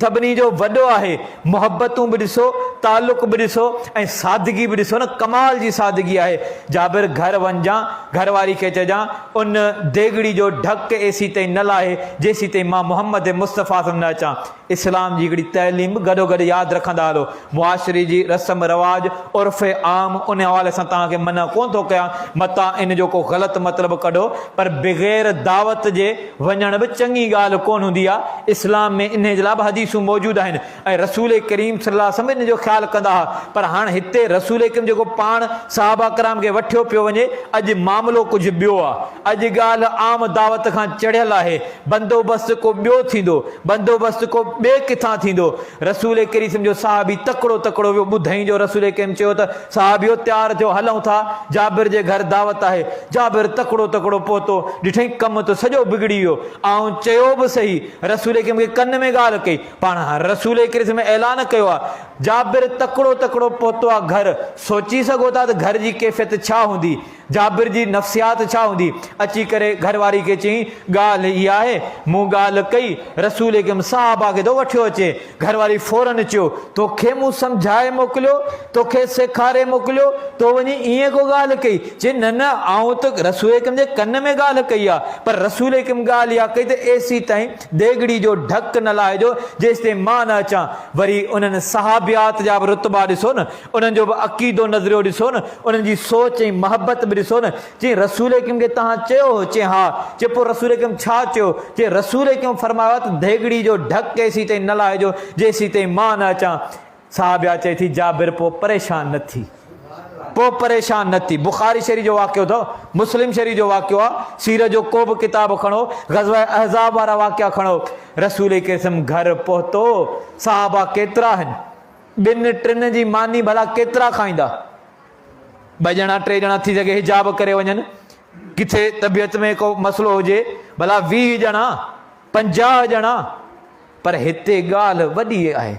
सभिनी जो वॾो आहे। मोहबतूं बि ॾिसो, तालुक़ बि ॾिसो ऐं सादगी बि ॾिसो न, कमाल जी सादगी आहे। जाबिर घर वञजां, घर वारी खे चइजां उन देगड़ी जो ढक एसी ताईं न लाहे जेसीं ताईं मां मोहम्मद मुस्तफ़ा न अचां। इस्लाम जी हिकिड़ी तइलीम गॾोगॾु यादि रखंदा हलो। मुआशरे जी रस्म रवाज उर्फ़ आम उन हवाले सां तव्हांखे मना कोन थो कयां, मतां इन जो को ग़लति मतिलबु कढो, पर बग़ैर दावत जे वञण बि चङी ॻाल्हि कोन हूंदी आहे। इस्लाम में इन जे लाइ बि हदीसूं मौजूदु आहिनि ऐं रसूल करीम सल्लल्लाहु अलैहि वसल्लम इन जो ख़्यालु ख़्यालु कंदा हुआ, पर हाणे हिते रसूल करीम जेको पाण सहाबा कराम खे वठियो पियो वञे, अॼु मामिलो कुझु ॿियो आहे। अॼु ॻाल्हि आम दावत खां चढ़ियल आहे, बंदोबस्तु को ॿियो थींदो, बंदोबस्तु को ॿिए किथां थींदो। रसूल करीम जो साहबी तकिड़ो तकिड़ो वियो, ॿुधई जो रसूल करीम चयो त साहबियो तयारु थियो, हलूं था, जाबिर जे घर दावत आहे। जाबिर तकिड़ो तकिड़ो पहुतो, ॾिठई कमु त सॼो बिगड़ी वियो। ऐं चयो बि सही, रसूल करीम खे कन में ॻाल्हि कई, पाण रसूल करीम ऐलान कयो आहे। जाबिर तकिड़ो तकिड़ो पहुतो आहे घर। सोची सघो था त घर जी कैफ़ियत छा हूंदी, जाबिर जी नफ़सियात छा हूंदी। अची करे घरवारी खे चई ॻाल्हि इहा आहे, मूं ॻाल्हि कई, रसूल करीम साहबा खे थो वठियो अचे। घरवारी फौरन चयो तोखे मूं सम्झाए मोकिलियो, तोखे सेखारे मोकिलियो, तो वञी ईअं को ॻाल्हि कई। चई न न, आऊं त रसूल करीम जे कन में ॻाल्हि कई आहे, पर रसूल करीम ॻाल्हि इहा कई त एसी ताईं देगड़ी जो ढक न लाहिजो जेसि ताईं मां न अचां। वरी उन्हनि सहाबियात जा बि रुतबा ॾिसो न, उन्हनि जो बि अक़ीदो नज़रियो ॾिसो न, उन्हनि जी सोच ऐं मोहबत बि ॾिसो न। चई रसूल करीम खे तव्हां चयो हो? चई हा। चए पोइ रसूल करीम छा चयो? चई रसूल करीम फरमायो त देगड़ी जो ढक एसी ताईं न लाहिजो जेसि ताईं मां न अचां। साहबिया चए थी जाबिर पोइ परेशान न थी, पोइ परेशान न थी। बुखारी शरीफ़ जो वाक़ियो अथव, मुस्लिम शरीफ़ जो वाक़ियो आहे। सीरत जो को बि किताब खणो, ग़ज़वा अहज़ाब वारा वाक़िया खणो। रसूल करीम घर पहुतो, साहबा केतिरा आहिनि, ॿिनि टिनि जी मानी भला केतिरा खाईंदा? 2 ॼणा 3 ॼणा थी सघे हिजाब करे वञनि, किथे तबियत में को मसलो हुजे, भला 20 ॼणा 50 ॼणा, पर हिते ॻाल्हि वॾी आहे।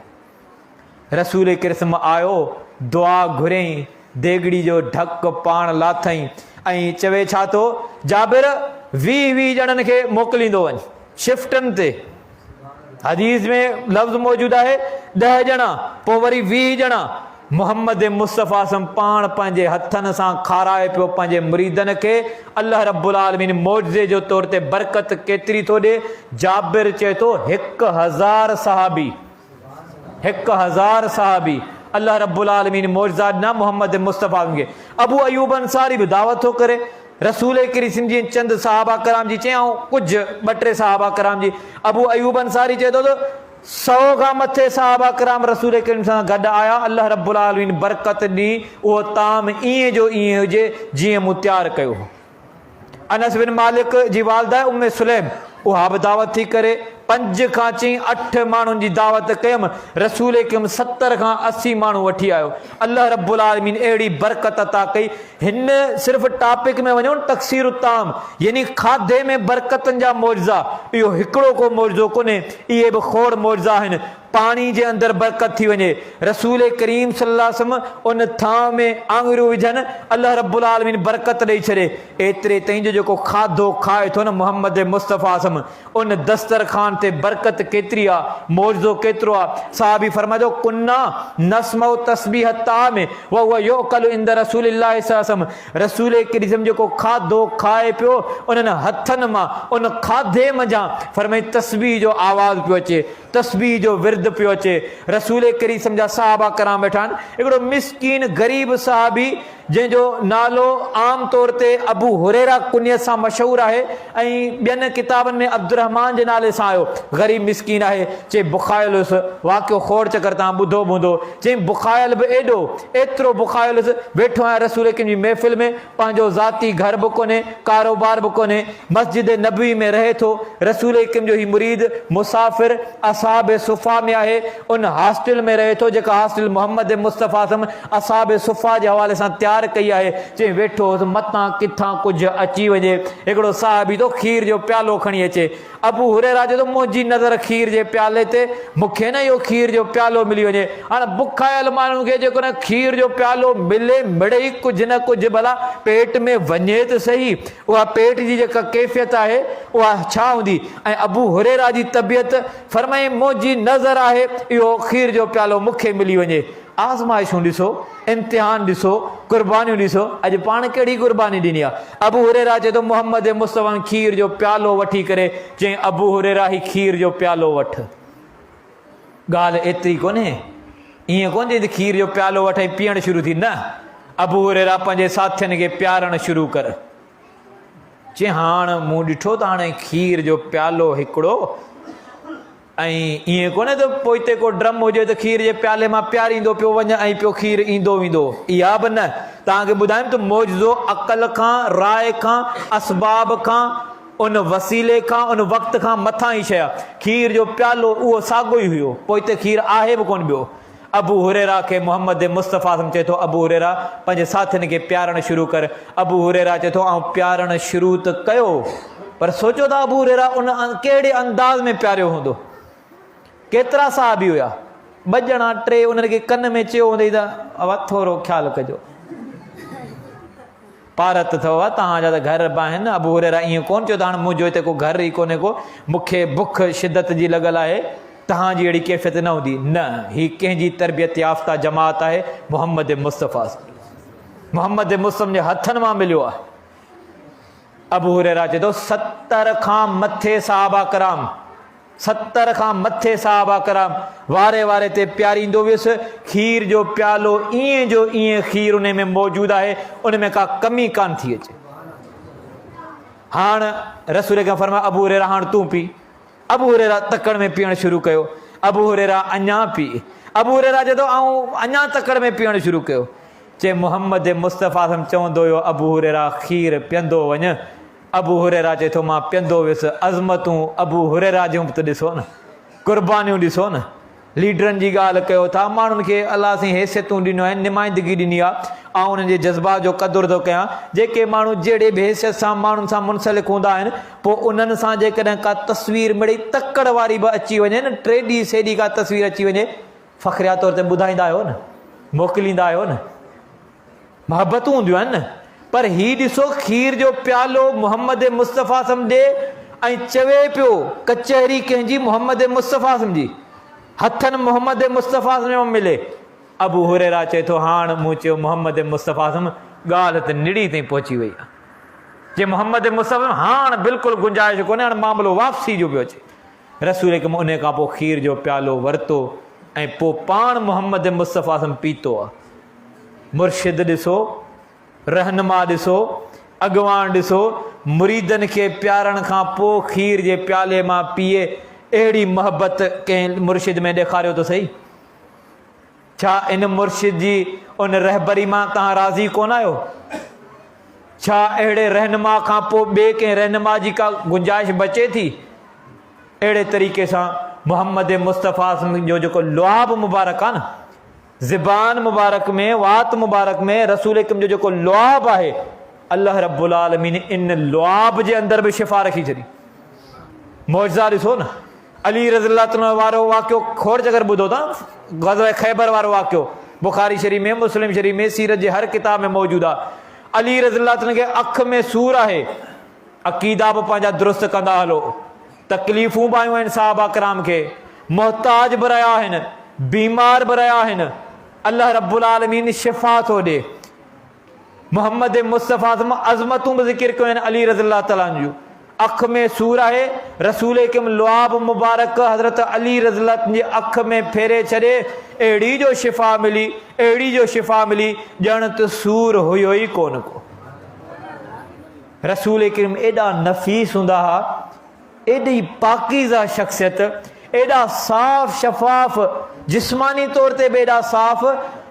रसूल करीम आयो, दुआ घुरियईं, देगड़ी जो ढक पाण लाथई ऐं चवे छा थो, जाबिर 20 ॼणनि खे मोकिलींदो वञ शिफ्टनि ते। हदीस में लफ़्ज़ मौजूदु आहे 10 ॼणा, पोइ वरी 20 ॼणा। मोहम्मद मुस्तफ़ा सम पाण पंहिंजे हथनि सां खाराए पियो पंहिंजे मुरीदनि खे। अल्लाह रब्बुल आलमीन मौजज़े जो तौर ते बरकत केतिरी थो ॾे। जाबिर चए थो 1000 सहाबी, 1000 सहाबी अल्लाह रब्बुल आलमीन मौजज़ा ॾिना मोहम्मद मुस्तफ़ा खे। अबू अयूब अंसारी बि दावत थो करे, रसूल करीम जी चंद सहाबा कराम जी चई, ऐं कुझु 2-3 सहाबा कराम जी। अबू अयूब अंसारी चए थो त 100 खां मथे सहाबा कराम रसूल करीम सां गॾु आया। अल्लाह रब्बुल आलमीन बरकत ॾी, उहो ताम ईअं जो ईअं हुजे जीअं मूं तयारु कयो हो। अनस बिन मालिक जी वालदा उम्मे सुलैम, उहा बि दावत थी करे 5 खां 8 माण्हुनि जी दावत कयमि। रसूल करीम 70 खां 80 माण्हू वठी आयो। अल्लाह रब्बुल आलमीन अहिड़ी बरकत अता कई। हिन सिर्फ़ु टॉपिक में वञो, तक़सीर ताम, यानी खाधे में बरकतनि जा मौजज़ा, इहो हिकिड़ो को मौजज़ो कोन्हे, इहे बि खोड़ मौजज़ा आहिनि। पानी जे अंदरि बरकत थी वञे, रसूल करीम सल्लल्लाहु अलैहि वसल्लम उन थां में आङुरियूं विझनि, अल्लाह रब्बुल आलमीन बरकत ॾेई छॾे। एतिरे ताईं जो जेको खाधो खाए थो न मोहम्मद मुस्तफ़ा सम, उन दस्तरखान ते बरकत केतिरी आहे, मौजज़ो केतिरो आहे। साहबी फरमायो कुन्ना नस्मउ तस्बीह ताम व हुव युकल इंद रसूलिल्लाह सल्लल्लाहु अलैहि वसल्लम। रसूल करीम जेको खाधो खाए पियो, उन्हनि हथनि मां उन खाधे मज़ा फरमाई तस्बीह जो आवाज़ पियो अचे, तस्बीह जो विर्द पियो अचे। रसूल करीम जा सहाबा कराम वेठा आहिनि। हिकिड़ो मिस्कीन गरीब सहाबी जंहिंजो नालो आम तौर ते अबू हुरैरा कुनियत सां मशहूरु आहे ऐं ॿियनि किताबनि में अब्दुर्रहमान जे नाले सां आयो। ग़रीब मिस्कीन आहे। चई बुखायल हुयुसि, वाक़ियो खोड़ चकर तव्हां ॿुधो हूंदो। चई बुखायल बि एतिरो बुखायल हुयुसि, वेठो आहे रसूल करीम जी महफ़िल में, पंहिंजो ज़ाती घर बि कोन्हे, कारोबार बि कोन्हे, मस्जिद नबवी में रहे थो। रसूल करीम जो ही मुरीद मुसाफ़िर असहाब सुफ़ा में आहे, उन हॉस्टल में रहे थो, जेका हॉस्टल मोहम्मद मुस्तफ़ा सम असहाब सुफ़ा जे हवाले सां तयारु कई आहे। चई वेठो हुउसि, मथां किथां कुझु अची वञे। हिकिड़ो साहबी थो खीर जो प्यालो खणी अचे। अबू हुरैरा चए थो मुंहिंजी नज़र खीर जे प्याले ते, मूंखे न इहो खीर जो प्यालो मिली वञे। हाणे बुखायल माण्हू खे जेको न खीर जो प्यालो मिले, मिड़े कुझु न कुझु भला पेट में वञे त सही, उहा पेट जी जेका कैफ़ियत आहे उहा छा हूंदी। ऐं अबू हुरैरा जी तबियत फरमाई मुंहिंजी नज़र आहे इहो खीर जो प्यालो मूंखे मिली वञे। आज़माइशूं ॾिसो, इम्तिहान ॾिसो, कुर्बानियूं ॾिसो। अॼु पाण कहिड़ी कुर्बानी ॾिनी आहे। अबू हुरैरा चए थो मोहम्मद मुस्तफ़ा खीर जो प्यालो वठी करे, चई अबू हुरैरा ही खीर जो प्यालो वठ। ॻाल्हि एतिरी कोन्हे, ईअं कोन्हे त खीर जो प्यालो वठ ऐं पीअणु शुरू थी, न। अबू हुरैरा पंहिंजे साथियुनि खे प्यारणु शुरू कर। चई हाणे मूं ॾिठो त हाणे खीर जो प्यालो हिकिड़ो इं कोन्हे त पोइ हिते को ड्रम हुजे त खीर जे प्याले मां प्यारींदो पियो वञे ऐं पियो खीर ईंदो वेंदो, इहा बि न। तव्हांखे ॿुधायूं त मौजो अक़ल खां, राय खां, असबाब खां, उन वसीले खां, उन वक़्त खां मथां ई शइ आहे। खीर जो प्यालो उहो साॻियो ई हुयो, पोइ हिते खीर आहे बि कोन ॿियो। अबू हुरैरा खे मोहम्मद मुस्तफ़ा चए थो, अबू हुरैरा पंहिंजे साथियुनि खे प्यारणु शुरू कर। अबू हुरैरा चए थो आउं प्यारणु शुरू त कयो, पर सोचो था अबू हुरैरा उन कहिड़े अंदाज़ में प्यारियो हूंदो। केतिरा साहबी हुया, 2 ॼणा 3, उन्हनि खे कन में चयो हूंदई त अवा थोरो ख़्यालु कजो, पारत अथव तव्हांजा त घर बि आहिनि। अबू हुरैरा ईअं कोन चयो त हाणे मुंहिंजो हिते को घर ई कोन्हे को, मूंखे बुख शिदत जी लॻल आहे, तव्हांजी अहिड़ी कैफ़ियत न हूंदी। न, ही कंहिंजी तरबियत याफ़्ता जमात आहे, मोहम्मद मुस्तफ़ा। मोहम्मद मुस्तफ़ा जे हथनि मां मिलियो आहे। अबू हुरैरा चए थो 70 खां मथे साहबा कराम, 70 खां मथे साहबा कराम वारे वारे ते प्यारींदो वियुसि। खीर जो प्यालो ईअं जो ईअं खीर उन में मौजूदु आहे, उन में का कमी कान थी अचे। हाणे रसूल खे फरमाया अबू हुरैरा हाणे तूं पी। अबू हुरैरा तकड़ में पीअणु शुरू कयो। अबू हुरैरा अञा पी। अबू हुरैरा चए थो ऐं अञा तकड़ में पीअणु शुरू कयो। चए मोहम्मद मुस्तफ़ा चवंदो हुयो अबू हुरैरा खीर पीअंदो वञ। अबू हुरैरा चए थो मां पीअंदो वियुसि। अज़मतूं अबू हुरैरा जूं बि त ॾिसो न, क़ुर्बानियूं ॾिसो न। लीडरनि जी ॻाल्हि कयो था, माण्हुनि खे अलाह साईं हैसियतूं ॾिनियूं आहिनि, निमाइंदगी ॾिनी आहे, ऐं उन्हनि जे जज़्बात जो क़दुरु थो कयां। जेके माण्हू जहिड़े बि हैसियत सां माण्हुनि सां मुंसलिक हूंदा आहिनि, पोइ उन्हनि सां जेकॾहिं का तस्वीर मिड़ई तकड़ वारी बि अची वञे न, 3 ॾींहं 6 ॾींहं का तस्वीर अची वञे, फ़ख़्रिया तौर ते ॿुधाईंदा आहियो न, मोकिलींदा आहियो न, मुहबतूं हूंदियूं आहिनि न। पर हीउ ॾिसो खीर जो प्यालो मोहम्मद मुस्तफ़ा ॾे ऐं चवे पियो कचहरी कंहिंजी, मोहम्मद मुस्तफ़ा जी हथनि मोहम्मद मुस्तफ़ा में मिले। अबू हुरैरा चए थो हाणे मूं चयो मोहम्मद मुस्तफ़ा ॻाल्हि त निड़ी ताईं पहुची वई आहे। जे मोहम्मद मुस्तफ़ा हाणे बिल्कुलु गुंजाइश कोन्हे, हाणे मामिलो वापसी जो पियो अचे। रसूल खे उन खां पोइ खीर जो प्यालो वरितो ऐं पोइ पाण मोहम्मद मुस्तफ़ा पीतो आहे। मुर्शिद ॾिसो, रहनुमा ॾिसो, अॻवान ॾिसो, मुरीदनि खे प्यारण खां पोइ खीर जे प्याले मां पीए, अहिड़ी मोहबत कंहिं मुर्शिद में ॾेखारियो त सही। छा इन मुर्शिद जी उन रहबरी मां तव्हां राज़ी कोन आहियो? छा अहिड़े रहनुमा खां पोइ ॿिए कंहिं रहनुमा जी का गुंजाइश बचे थी? अहिड़े तरीक़े सां मोहम्मद मुस्तफ़ा जो जेको लुआब मुबारक आहे न, ज़बान मुबारक में, वात मुबारक में रसूल जो जेको लुआब आहे, अल्लाह रब्बुल आलमीन इन लुआब जे अंदरि बि शिफ़ा रखी छॾी। मौजज़ा ॾिसो न, अली रज़ियल्लाहु अन्हु वारो वाक़ियो खोड़ जगह ॿुधो था, ग़ज़वा खैबर वारो वाक़ियो बुखारी शरीफ़ में, मुस्लिम शरीफ़ में, सीरत जे हर किताब में मौजूदु आहे। अली रज़ियल्लाहु अन्हु खे अख में सूर आहे, अक़ीदा बि पंहिंजा दुरुस्त कंदा हलो, तकलीफ़ूं बि आयूं आहिनि साहबा कराम खे, मुहताज बि रहिया आहिनि, बीमार बि रहिया आहिनि, अल्लाह रब्बुल आलमीन शिफ़ा थो ॾे। मोहम्मद मुस्तफ़ा अज़मतूं बि ज़िक्र कयूं आहिनि अली रज़ियल्लाहु तआला जूं। अख में सूर आहे, रसूल के लुआब मुबारक हज़रत अली रज़ियल्लाहु जी अख में फेरे छॾे, अहिड़ी जो शिफ़ा मिली, अहिड़ी जो शिफ़ा मिली, ॼण त सूर हुयो ई कोन को। रसूल करीम एॾा नफ़ीस हूंदा हुआ, एॾी पाकीज़ा शख़्सियत, एॾा साफ़ शफ़ाफ़, जिस्मानी तौर ते बि एॾा साफ़,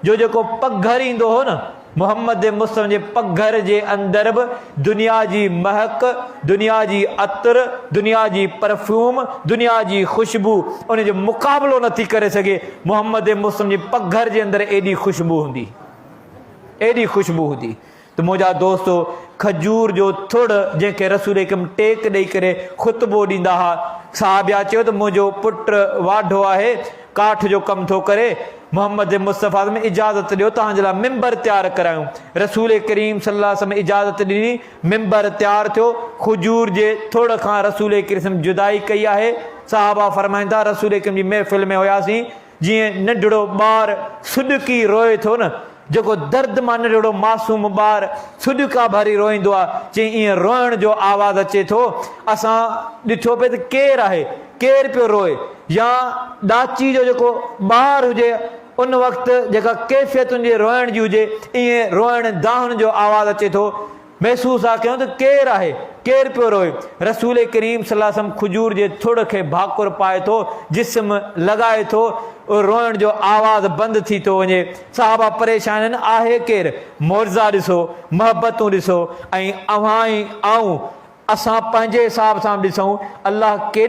जो जेको पघर ईंदो हो न, मोहम्मद मुस्तफ़ा जे पघर जे अंदरि बि दुनिया जी महक, दुनिया जी अतर, दुनिया जी परफ्यूम, दुनिया जी ख़ुशबू उन जो मुक़ाबिलो नथी करे सघे। मोहम्मद मुस्तफ़ा जे पघर जे अंदरि एॾी ख़ुशबू हूंदी, एॾी ख़ुशबू हूंदी। त मुंहिंजा दोस्तो, खजूर जो थुड़ जंहिंखे रसूल कम टेक ॾेई करे ख़ुतबो ॾींदा हुआ, साहबिया चयो त मुंहिंजो पुटु वाढो आहे, काठ जो कमु थो करे, मोहम्मद मुस्तफ़ा में इजाज़त ॾियो तव्हांजे लाइ मिंबर तयारु करायूं। रसूल करीम सल्लल्लाहु अलैहि वसल्लम इजाज़त ॾिनी, मिंबर तयारु थियो। खजूर जे थुड़ खां रसूल करीम जुदाई कई आहे। साहबा फरमाईंदा रसूल करीम जी महफ़िल में हुयासीं, जीअं नंढड़ो ॿारु सुॾकी रोए थो न, जेको दर्द मां नंढड़ो मासूम ॿारु सुॾका भरी रोईंदो आहे, चई ईअं रोइण जो आवाज़ु अचे थो। असां ॾिठो पिए त केरु आहे, केरु पियो रोए, या ॾाची जो जेको ॿारु हुजे, उन वक़्तु जेका कैफ़ियत हुजे रोइण जी हुजे, ईअं रोइण दाहण जो आवाज़ु अचे थो। महसूसु आहे कयूं त केरु आहे, केर पियो रोए? रसूल करीम सल्लल्लाहु अलैहि वसल्लम खजूर जे थुड़ खे भाकुर पाए थो, जिस्म लॻाए थो, रोइण जो आवाज़ बंदि थी थो वञे। साहबा परेशान आहिनि, आहे केरु? मुआज़ा ॾिसो, मोहबतूं ॾिसो, ऐं अव्हां ऐं आऊं असां पंहिंजे हिसाब सां ॾिसूं अलाह केॾो